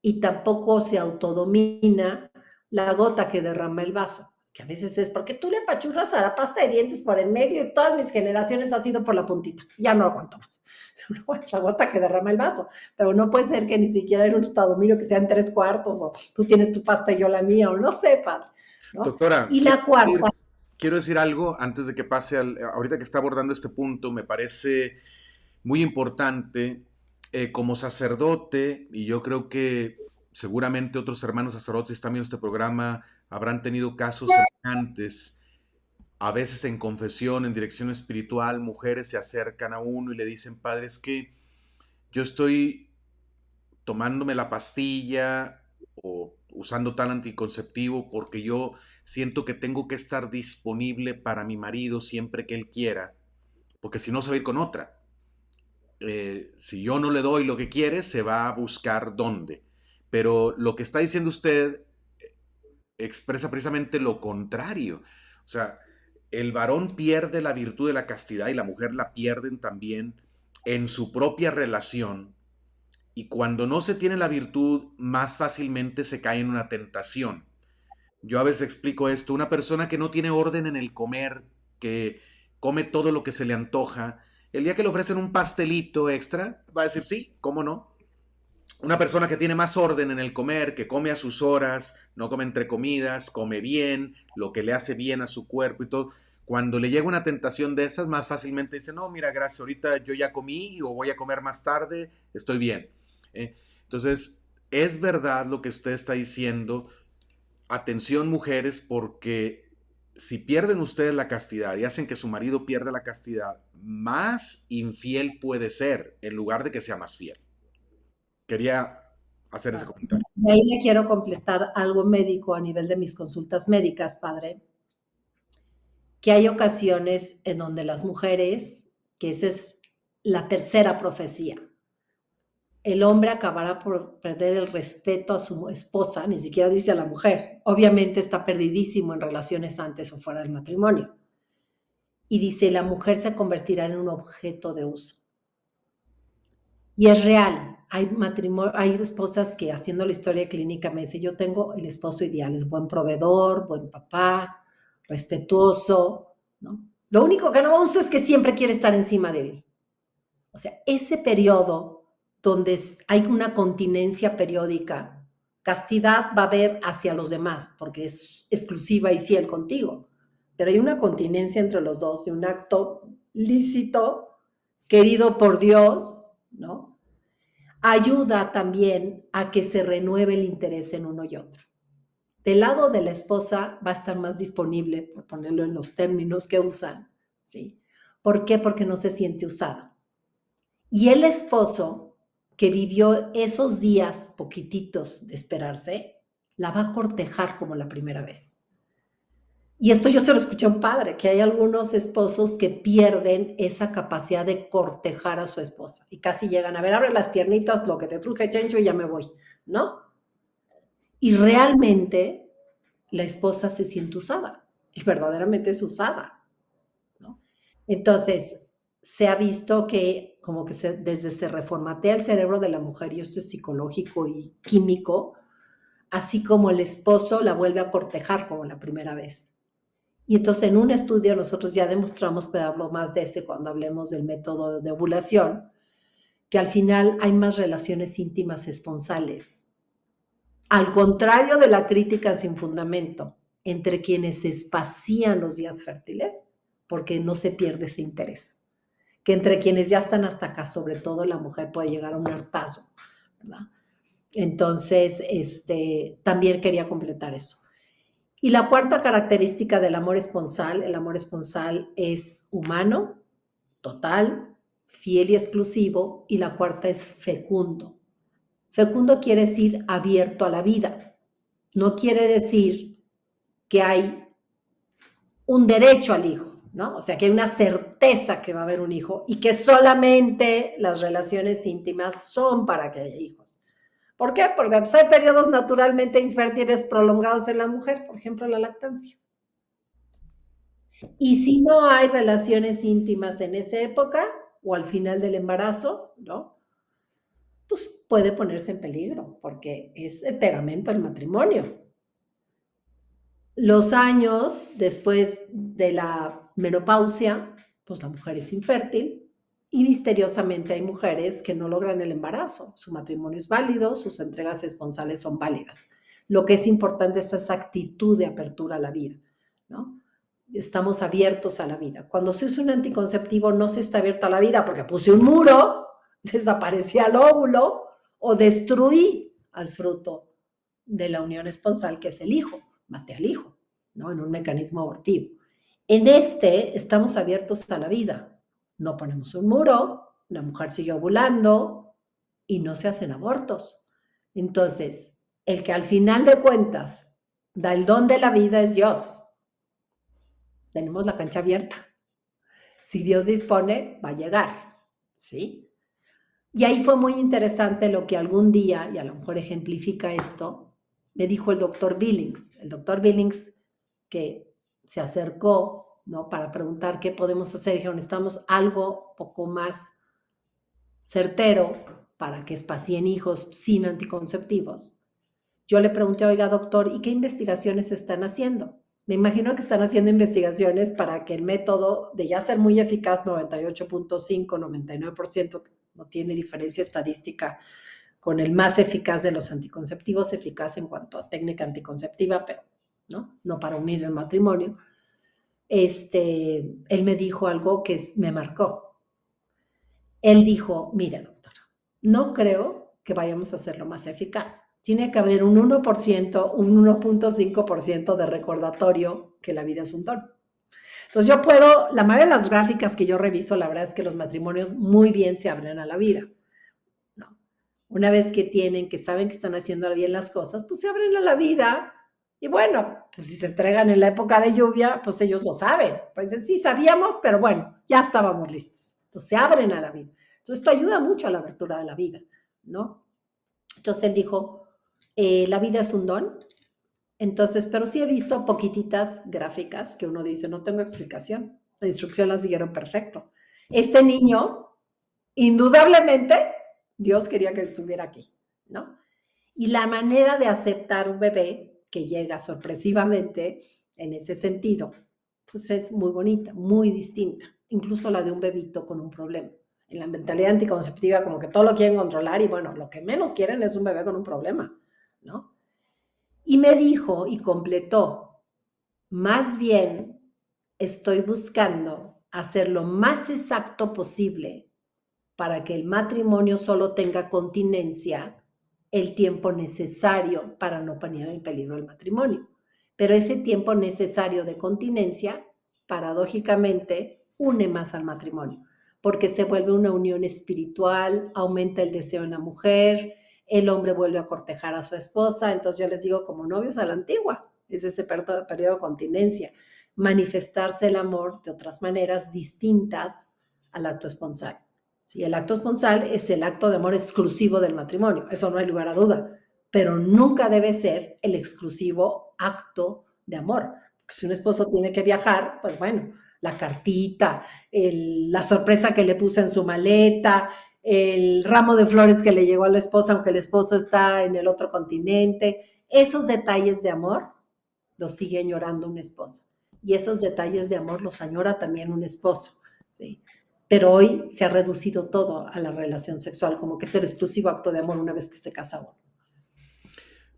[SPEAKER 2] y tampoco se autodomina la gota que derrama el vaso, que a veces es porque tú le apachurras a la pasta de dientes por el medio y todas mis generaciones ha sido por la puntita. Ya no aguanto más. Es la gota que derrama el vaso, pero no puede ser que ni siquiera en un autodominio que sean 3/4 o tú tienes tu pasta y yo la mía o no sé, padre, ¿no?
[SPEAKER 1] Doctora,
[SPEAKER 2] Y la cuarta,
[SPEAKER 1] quiero decir algo antes de que pase ahorita que está abordando este punto, me parece muy importante como sacerdote, y yo creo que seguramente otros hermanos sacerdotes también en este programa habrán tenido casos semejantes. A veces en confesión, en dirección espiritual, mujeres se acercan a uno y le dicen, padre, es que yo estoy tomándome la pastilla o usando tal anticonceptivo porque yo siento que tengo que estar disponible para mi marido siempre que él quiera, porque si no se va a ir con otra. Si yo no le doy lo que quiere, se va a buscar dónde. Pero lo que está diciendo usted expresa precisamente lo contrario. O sea, el varón pierde la virtud de la castidad y la mujer la pierden también en su propia relación. Y cuando no se tiene la virtud, más fácilmente se cae en una tentación. Yo a veces explico esto, una persona que no tiene orden en el comer, que come todo lo que se le antoja, el día que le ofrecen un pastelito extra, va a decir sí, ¿cómo no? Una persona que tiene más orden en el comer, que come a sus horas, no come entre comidas, come bien, lo que le hace bien a su cuerpo y todo, cuando le llega una tentación de esas, más fácilmente dice, no, mira, gracias, ahorita yo ya comí o voy a comer más tarde, estoy bien. Entonces, es verdad lo que usted está diciendo. Atención mujeres, porque si pierden ustedes la castidad y hacen que su marido pierda la castidad, más infiel puede ser en lugar de que sea más fiel. Quería hacer ese comentario.
[SPEAKER 2] y ahí le quiero completar algo médico a nivel de mis consultas médicas, padre, que hay ocasiones en donde las mujeres, que esa es la tercera profecía, el hombre acabará por perder el respeto a su esposa, ni siquiera dice a la mujer. Obviamente está perdidísimo en relaciones antes o fuera del matrimonio. Y dice, la mujer se convertirá en un objeto de uso. Y es real. Hay esposas que haciendo la historia clínica me dice, yo tengo el esposo ideal, es buen proveedor, buen papá, respetuoso, ¿no? Lo único que no me gusta es que siempre quiere estar encima de mí. O sea, ese periodo donde hay una continencia periódica, castidad va a haber hacia los demás, porque es exclusiva y fiel contigo, pero hay una continencia entre los dos y un acto lícito, querido por Dios, ¿no? Ayuda también a que se renueve el interés en uno y otro. Del lado de la esposa va a estar más disponible, por ponerlo en los términos que usan, ¿sí? ¿Por qué? Porque no se siente usada. Y el esposo que vivió esos días poquititos de esperarse, la va a cortejar como la primera vez. Y esto yo se lo escuché a un padre, que hay algunos esposos que pierden esa capacidad de cortejar a su esposa y casi llegan a ver, abre las piernitas, lo que te truje, Chencho, y ya me voy, ¿no? Y realmente la esposa se siente usada y verdaderamente es usada, ¿no? Entonces, se ha visto que como que desde se reformatea el cerebro de la mujer, y esto es psicológico y químico, así como el esposo la vuelve a cortejar como la primera vez. Y entonces en un estudio nosotros ya demostramos, pero hablo más de ese cuando hablemos del método de ovulación, que al final hay más relaciones íntimas esponsales. Al contrario de la crítica sin fundamento entre quienes se espacían los días fértiles, porque no se pierde ese interés. Que entre quienes ya están hasta acá, sobre todo la mujer, puede llegar a un hartazo, ¿verdad? Entonces, también quería completar eso. Y la cuarta característica del amor esponsal, el amor esponsal es humano, total, fiel y exclusivo, y la cuarta es fecundo. Fecundo quiere decir abierto a la vida. No quiere decir que hay un derecho al hijo, ¿no? O sea, que hay una certeza que va a haber un hijo y que solamente las relaciones íntimas son para que haya hijos. ¿Por qué? Porque pues, hay periodos naturalmente infértiles prolongados en la mujer, por ejemplo, la lactancia. Y si no hay relaciones íntimas en esa época o al final del embarazo, ¿no? Pues puede ponerse en peligro porque es el pegamento del matrimonio. Los años después de la menopausia, pues la mujer es infértil y misteriosamente hay mujeres que no logran el embarazo. Su matrimonio es válido, sus entregas esponsales son válidas. Lo que es importante es esa actitud de apertura a la vida, ¿no? Estamos abiertos a la vida. Cuando se usa un anticonceptivo no se está abierto a la vida porque puse un muro, desaparecía el óvulo o destruí al fruto de la unión esponsal que es el hijo, maté al hijo, ¿no? En un mecanismo abortivo. En este estamos abiertos a la vida. No ponemos un muro, la mujer sigue ovulando y no se hacen abortos. Entonces, el que al final de cuentas da el don de la vida es Dios. Tenemos la cancha abierta. Si Dios dispone, va a llegar, ¿sí? Y ahí fue muy interesante lo que algún día, y a lo mejor ejemplifica esto, me dijo el doctor Billings. El doctor Billings que se acercó, ¿no? Para preguntar qué podemos hacer. Dijeron, necesitamos algo poco más certero para que espacien hijos sin anticonceptivos. Yo le pregunté, oiga, doctor, ¿y qué investigaciones están haciendo? Me imagino que están haciendo investigaciones para que el método de ya ser muy eficaz, 98.5, 99%, no tiene diferencia estadística con el más eficaz de los anticonceptivos, eficaz en cuanto a técnica anticonceptiva, pero no para unir el matrimonio. Él me dijo algo que me marcó. Él dijo, mire, doctora, no creo que vayamos a hacerlo más eficaz. Tiene que haber un 1%, un 1.5% de recordatorio que la vida es un don. Entonces yo puedo, la mayoría de las gráficas que yo reviso, la verdad es que los matrimonios muy bien se abren a la vida. ¿No? Una vez que tienen, que saben que están haciendo bien las cosas, pues se abren a la vida. Y bueno, pues si se entregan en la época de lluvia, pues ellos lo saben. Pues sí, sabíamos, pero bueno, ya estábamos listos. Entonces se abren a la vida. Entonces esto ayuda mucho a la abertura de la vida, ¿no? Entonces él dijo, la vida es un don. Entonces, pero sí he visto poquititas gráficas que uno dice, no tengo explicación. La instrucción la siguieron perfecto. Este niño, indudablemente, Dios quería que estuviera aquí, ¿no? Y la manera de aceptar un bebé que llega sorpresivamente en ese sentido, pues es muy bonita, muy distinta, incluso la de un bebito con un problema. En la mentalidad anticonceptiva como que todo lo quieren controlar y bueno, lo que menos quieren es un bebé con un problema, ¿no? Y me dijo y completó, más bien estoy buscando hacer lo más exacto posible para que el matrimonio solo tenga continencia el tiempo necesario para no poner en peligro el matrimonio. Pero ese tiempo necesario de continencia, paradójicamente, une más al matrimonio, porque se vuelve una unión espiritual, aumenta el deseo en la mujer, el hombre vuelve a cortejar a su esposa, entonces yo les digo como novios a la antigua, es ese periodo de continencia, manifestarse el amor de otras maneras distintas al acto esponsal. Sí, el acto esponsal es el acto de amor exclusivo del matrimonio, eso no hay lugar a duda, pero nunca debe ser el exclusivo acto de amor. Porque si un esposo tiene que viajar, pues bueno, la cartita, la sorpresa que le puse en su maleta, el ramo de flores que le llegó a la esposa, aunque el esposo está en el otro continente, esos detalles de amor los sigue añorando un esposo. Y esos detalles de amor los añora también un esposo, ¿sí? Pero hoy se ha reducido todo a la relación sexual, como que es el exclusivo acto de amor una vez que se casa uno.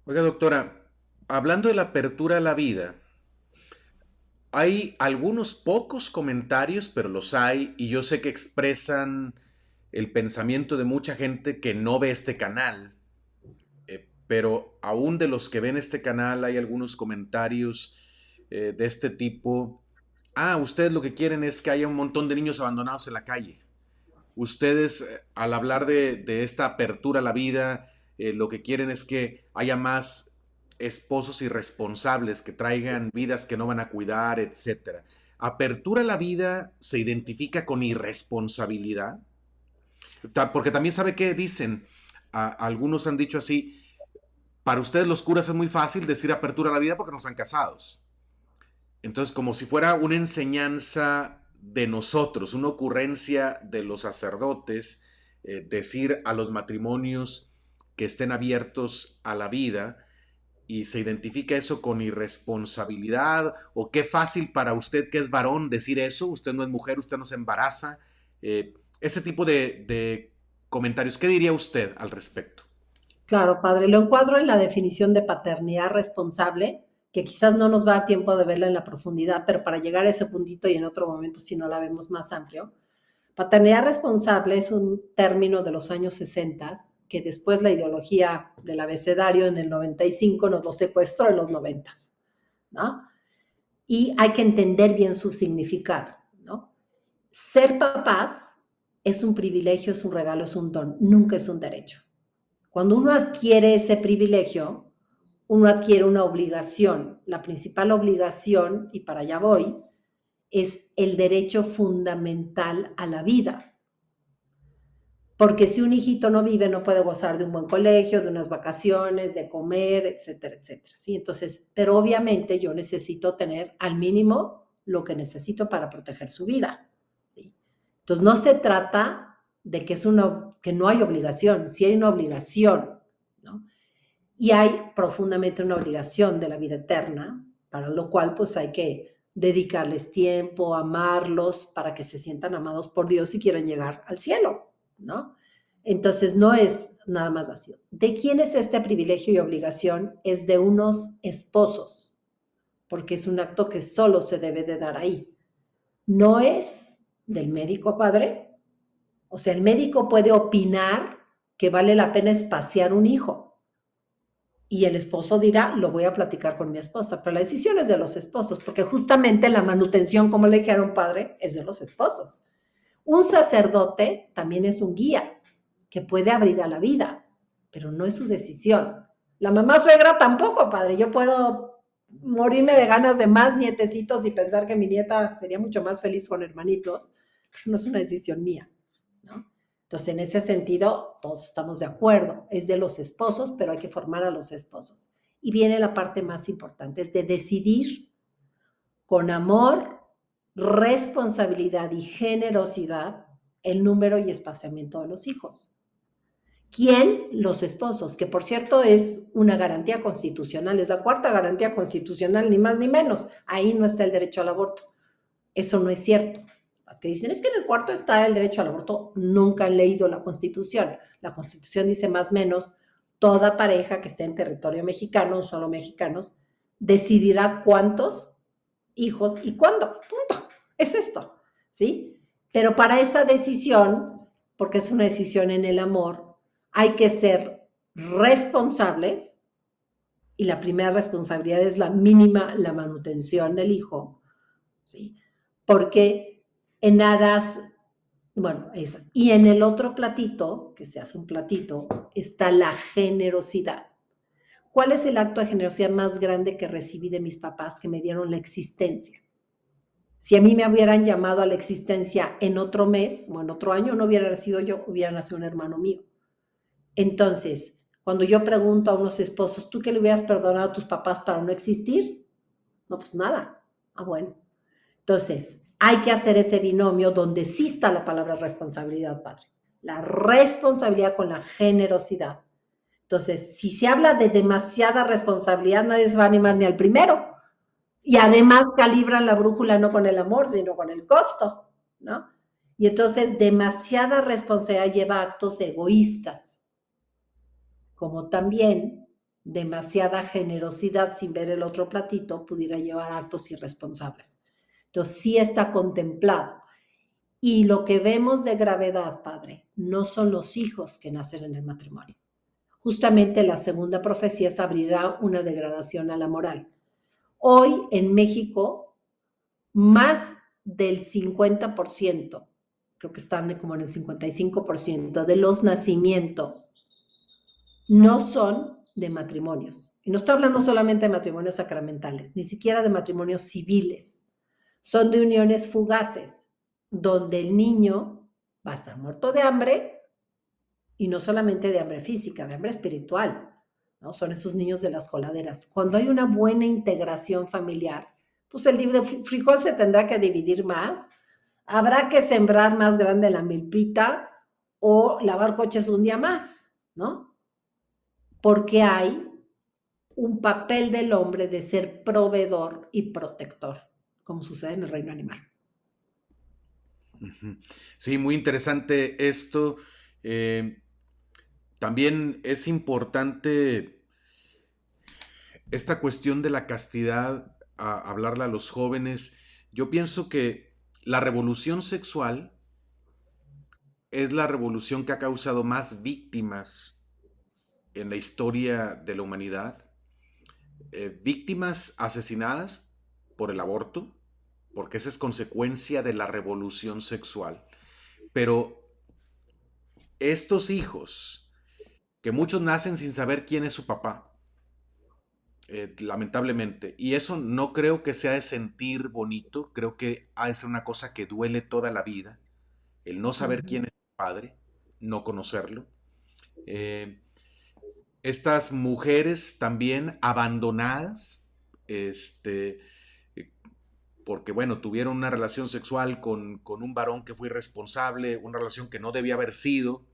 [SPEAKER 1] Oiga, doctora, hablando de la apertura a la vida, hay algunos pocos comentarios, pero los hay, y yo sé que expresan el pensamiento de mucha gente que no ve este canal, pero aún de los que ven este canal hay algunos comentarios de este tipo. Ah, ustedes lo que quieren es que haya un montón de niños abandonados en la calle. Ustedes, al hablar de esta apertura a la vida, lo que quieren es que haya más esposos irresponsables que traigan vidas que no van a cuidar, etcétera. ¿Apertura a la vida se identifica con irresponsabilidad? Porque también sabe que dicen, algunos han dicho así, para ustedes los curas es muy fácil decir apertura a la vida porque no están casados. Entonces, como si fuera una enseñanza de nosotros, una ocurrencia de los sacerdotes, decir a los matrimonios que estén abiertos a la vida, y se identifica eso con irresponsabilidad, o qué fácil para usted que es varón decir eso, usted no es mujer, usted no se embaraza, ese tipo de comentarios. ¿Qué diría usted al respecto?
[SPEAKER 2] Claro, padre, lo encuadro en la definición de paternidad responsable, que quizás no nos va a dar tiempo de verla en la profundidad, pero para llegar a ese puntito y en otro momento, si no la vemos más amplio, paternidad responsable es un término de los años 60 que después la ideología del abecedario en el 95 nos lo secuestró en los 90, ¿no? Y hay que entender bien su significado, ¿no? Ser papás es un privilegio, es un regalo, es un don, nunca es un derecho. Cuando uno adquiere ese privilegio, uno adquiere una obligación. La principal obligación, y para allá voy, es el derecho fundamental a la vida. Porque si un hijito no vive, no puede gozar de un buen colegio, de unas vacaciones, de comer, etcétera, etcétera. ¿Sí? Entonces, pero obviamente yo necesito tener al mínimo lo que necesito para proteger su vida. ¿Sí? Entonces, no se trata de que no hay obligación, sí hay una obligación, ¿no? Y hay profundamente una obligación de la vida eterna, para lo cual pues hay que dedicarles tiempo, amarlos, para que se sientan amados por Dios y quieran llegar al cielo, ¿no? Entonces no es nada más vacío. ¿De quién es este privilegio y obligación? Es de unos esposos, porque es un acto que solo se debe de dar ahí. No es del médico padre. O sea, el médico puede opinar que vale la pena espaciar un hijo. Y el esposo dirá, lo voy a platicar con mi esposa, pero la decisión es de los esposos, porque justamente la manutención, como le dijeron padre, es de los esposos. Un sacerdote también es un guía que puede abrir a la vida, pero no es su decisión. La mamá suegra tampoco, padre. Yo puedo morirme de ganas de más nietecitos y pensar que mi nieta sería mucho más feliz con hermanitos, pero no es una decisión mía, ¿no? Entonces, en ese sentido, todos estamos de acuerdo. Es de los esposos, pero hay que formar a los esposos. Y viene la parte más importante, es de decidir con amor, responsabilidad y generosidad el número y espaciamiento de los hijos. ¿Quién? Los esposos, que por cierto es una garantía constitucional, es la cuarta garantía constitucional, ni más ni menos. Ahí no está el derecho al aborto. Eso no es cierto. Las que dicen, es que en el cuarto está el derecho al aborto, nunca han leído la Constitución. La Constitución dice más o menos, toda pareja que esté en territorio mexicano, solo mexicanos, decidirá cuántos hijos y cuándo. Punto. Es esto, ¿sí? Pero para esa decisión, porque es una decisión en el amor, hay que ser responsables, y la primera responsabilidad es la mínima, la manutención del hijo, ¿sí? Porque en aras, bueno, esa. Y en el otro platito, que se hace un platito, está la generosidad. ¿Cuál es el acto de generosidad más grande que recibí de mis papás que me dieron la existencia? Si a mí me hubieran llamado a la existencia en otro mes o en otro año, no hubiera nacido yo, hubiera nacido un hermano mío. Entonces, cuando yo pregunto a unos esposos, ¿tú qué le hubieras perdonado a tus papás para no existir? No, pues nada. Ah, bueno. Entonces, hay que hacer ese binomio donde sí está la palabra responsabilidad, padre. La responsabilidad con la generosidad. Entonces, si se habla de demasiada responsabilidad, nadie se va a animar ni al primero. Y además calibran la brújula no con el amor, sino con el costo, ¿no? Y entonces demasiada responsabilidad lleva a actos egoístas, como también demasiada generosidad sin ver el otro platito pudiera llevar a actos irresponsables. Entonces sí está contemplado. Y lo que vemos de gravedad, padre, no son los hijos que nacen en el matrimonio. Justamente la segunda profecía es abrirá una degradación a la moral. Hoy en México, más del 50%, creo que están como en el 55% de los nacimientos no son de matrimonios. Y no estoy hablando solamente de matrimonios sacramentales, ni siquiera de matrimonios civiles. Son de uniones fugaces, donde el niño va a estar muerto de hambre, y no solamente de hambre física, de hambre espiritual, ¿no? Son esos niños de las coladeras. Cuando hay una buena integración familiar, pues el frijol se tendrá que dividir más, habrá que sembrar más grande la milpita o lavar coches un día más, ¿no? Porque hay un papel del hombre de ser proveedor y protector, como sucede en el reino animal.
[SPEAKER 1] Sí, muy interesante esto. Eh, También es importante esta cuestión de la castidad, hablarle a los jóvenes. Yo pienso que la revolución sexual es la revolución que ha causado más víctimas en la historia de la humanidad. Víctimas asesinadas por el aborto, porque esa es consecuencia de la revolución sexual. Pero estos hijos, que muchos nacen sin saber quién es su papá, lamentablemente, y eso no creo que sea de sentir bonito, creo que ha de ser una cosa que duele toda la vida, el no saber quién es tu padre, no conocerlo. Eh, Estas mujeres también abandonadas, este, eh, porque bueno, tuvieron una relación sexual con un varón que fue irresponsable, una relación que no debía haber sido,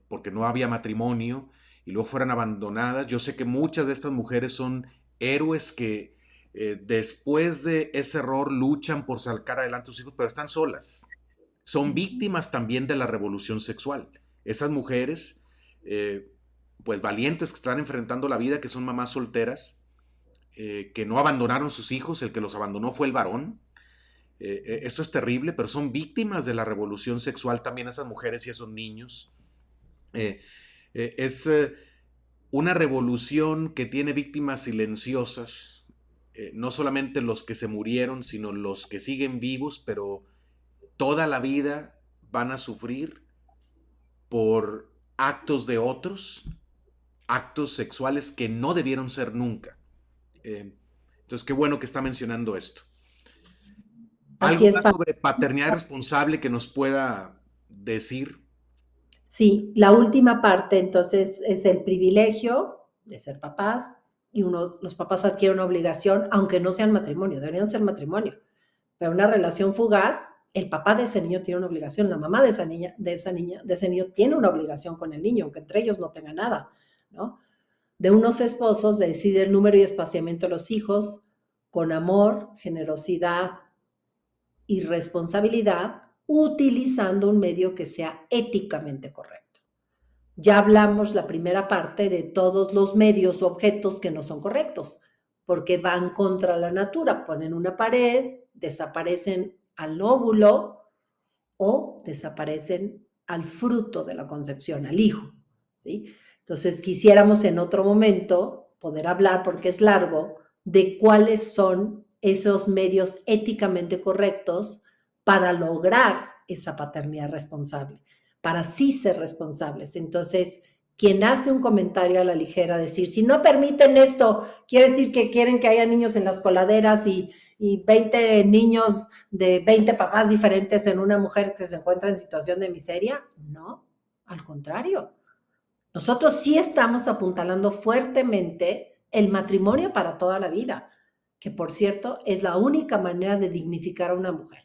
[SPEAKER 1] porque no había matrimonio, y luego fueran abandonadas. Yo sé que muchas de estas mujeres son héroes que después de ese error luchan por sacar adelante a sus hijos, pero están solas. Son víctimas también de la revolución sexual. Esas mujeres, eh, pues valientes que están enfrentando la vida, que son mamás solteras, que no abandonaron sus hijos, el que los abandonó fue el varón. Esto es terrible, pero son víctimas de la revolución sexual también esas mujeres y esos niños. Eh, es una revolución que tiene víctimas silenciosas, no solamente los que se murieron, sino los que siguen vivos, pero toda la vida van a sufrir por actos de otros, actos sexuales que no debieron ser nunca. Entonces, qué bueno que está mencionando esto.
[SPEAKER 2] Así
[SPEAKER 1] ¿Algo
[SPEAKER 2] es,
[SPEAKER 1] más
[SPEAKER 2] padre.
[SPEAKER 1] sobre paternidad responsable que nos pueda decir?
[SPEAKER 2] Sí, la última parte entonces es el privilegio de ser papás y los papás adquieren una obligación, aunque no sean matrimonio, deberían ser matrimonio, pero una relación fugaz, el papá de ese niño tiene una obligación, la mamá de esa niña, de ese niño tiene una obligación con el niño, aunque entre ellos no tenga nada, ¿no? De unos esposos de decidir el número y espaciamiento de los hijos con amor, generosidad y responsabilidad, utilizando un medio que sea éticamente correcto. Ya hablamos la primera parte de todos los medios o objetos que no son correctos, porque van contra la natura, ponen una pared, desaparecen al óvulo o desaparecen al fruto de la concepción, al hijo, ¿sí? Entonces quisiéramos en otro momento poder hablar, porque es largo, de cuáles son esos medios éticamente correctos para lograr esa paternidad responsable, para sí ser responsables. Entonces, quien hace un comentario a la ligera, decir, si no permiten esto, quiere decir que quieren que haya niños en las coladeras y 20 niños de 20 papás diferentes en una mujer que se encuentra en situación de miseria. No, al contrario. Nosotros sí estamos apuntalando fuertemente el matrimonio para toda la vida, que por cierto es la única manera de dignificar a una mujer,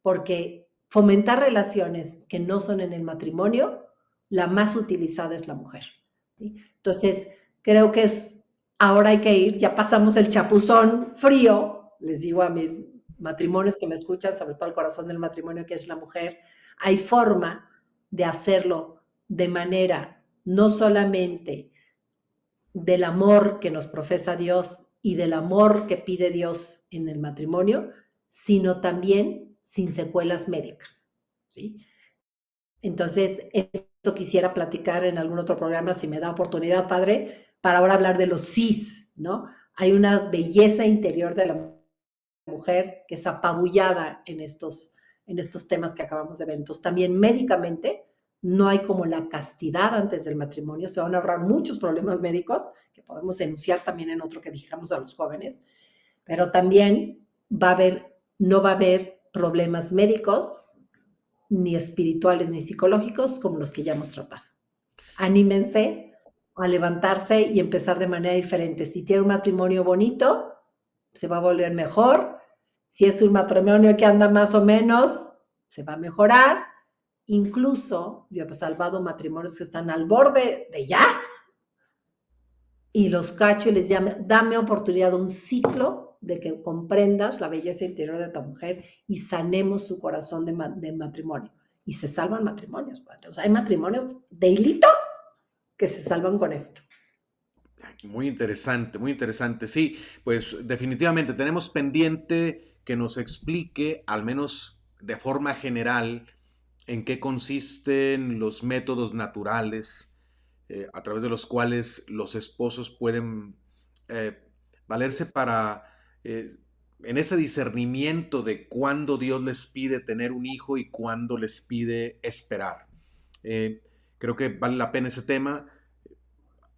[SPEAKER 2] porque fomentar relaciones que no son en el matrimonio, la más utilizada es la mujer. ¿Sí? Entonces, creo que ahora hay que ir, ya pasamos el chapuzón frío, les digo a mis matrimonios que me escuchan, sobre todo el corazón del matrimonio que es la mujer, hay forma de hacerlo de manera no solamente del amor que nos profesa Dios y del amor que pide Dios en el matrimonio, sino también sin secuelas médicas, ¿sí? Entonces, esto quisiera platicar en algún otro programa, si me da oportunidad, padre, para ahora hablar de los sís, ¿no? Hay una belleza interior de la mujer que es apabullada en estos temas que acabamos de ver. Entonces, también médicamente no hay como la castidad antes del matrimonio, se van a ahorrar muchos problemas médicos, que podemos enunciar también en otro que dijimos a los jóvenes, pero también no va a haber problemas médicos, ni espirituales, ni psicológicos, como los que ya hemos tratado. Anímense a levantarse y empezar de manera diferente. Si tiene un matrimonio bonito, se va a volver mejor. Si es un matrimonio que anda más o menos, se va a mejorar. Incluso yo he salvado matrimonios que están al borde de ya, y los cacho y les llamo, dame oportunidad de un ciclo de que comprendas la belleza interior de tu mujer y sanemos su corazón de matrimonio. Y se salvan matrimonios, padre. O sea, hay matrimonios de hilito que se salvan con esto.
[SPEAKER 1] Muy interesante, muy interesante. Sí, pues definitivamente tenemos pendiente que nos explique, al menos de forma general, en qué consisten los métodos naturales a través de los cuales los esposos pueden eh, valerse para, en ese discernimiento de cuándo Dios les pide tener un hijo y cuándo les pide esperar. Eh, Creo que vale la pena ese tema.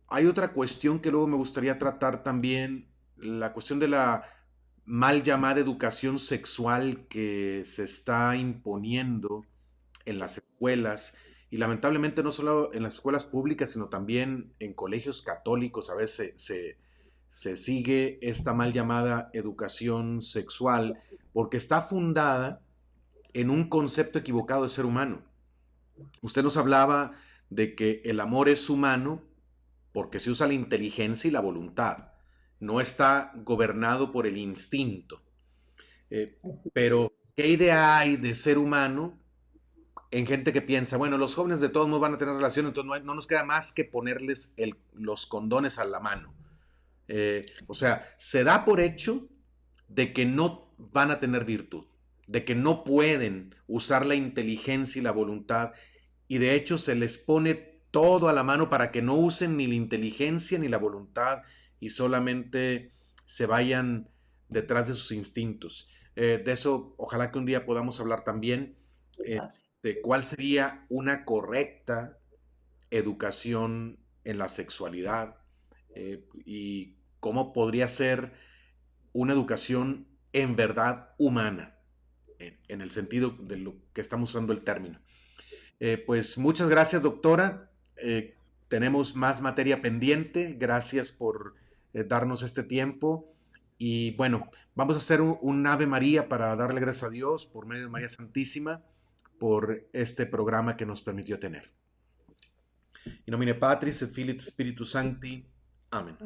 [SPEAKER 1] Hay otra cuestión que luego me gustaría tratar también, la cuestión de la mal llamada educación sexual que se está imponiendo en las escuelas y lamentablemente no solo en las escuelas públicas, sino también en colegios católicos a veces se sigue esta mal llamada educación sexual porque está fundada en un concepto equivocado de ser humano. Usted nos hablaba de que el amor es humano porque se usa la inteligencia y la voluntad. No está gobernado por el instinto. Eh, pero, ¿qué idea hay de ser humano en gente que piensa, bueno, los jóvenes de todos modos van a tener relación, entonces no nos queda más que ponerles los condones a la mano? O sea, se da por hecho de que no van a tener virtud, de que no pueden usar la inteligencia y la voluntad, y de hecho se les pone todo a la mano para que no usen ni la inteligencia ni la voluntad y solamente se vayan detrás de sus instintos. De eso, ojalá que un día podamos hablar también de cuál sería una correcta educación en la sexualidad y cómo podría ser una educación en verdad humana, en el sentido de lo que estamos usando el término. Pues muchas gracias, doctora. Tenemos más materia pendiente. Gracias por darnos este tiempo. Y bueno, vamos a hacer un Ave María para darle gracias a Dios por medio de María Santísima por este programa que nos permitió tener. In nomine Patris et Filii et Spiritus Sancti. Amén.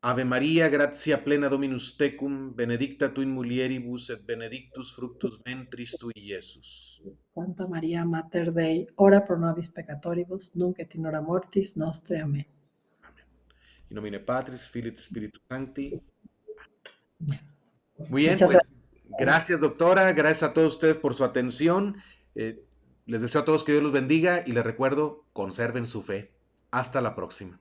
[SPEAKER 1] Ave Maria, gratia plena Dominus tecum, benedicta tu in mulieribus et benedictus fructus ventris tui, Iesus.
[SPEAKER 2] Santa María, Mater Dei, ora pro nobis peccatoribus, nunc et in hora mortis nostre. Amén.
[SPEAKER 1] Amén. In nomine Patris, Filii et Spiritus Sancti. Muy bien,
[SPEAKER 2] Muchas
[SPEAKER 1] pues
[SPEAKER 2] gracias.
[SPEAKER 1] gracias, doctora, gracias a todos ustedes por su atención. Les deseo a todos que Dios los bendiga y les recuerdo, conserven su fe. Hasta la próxima.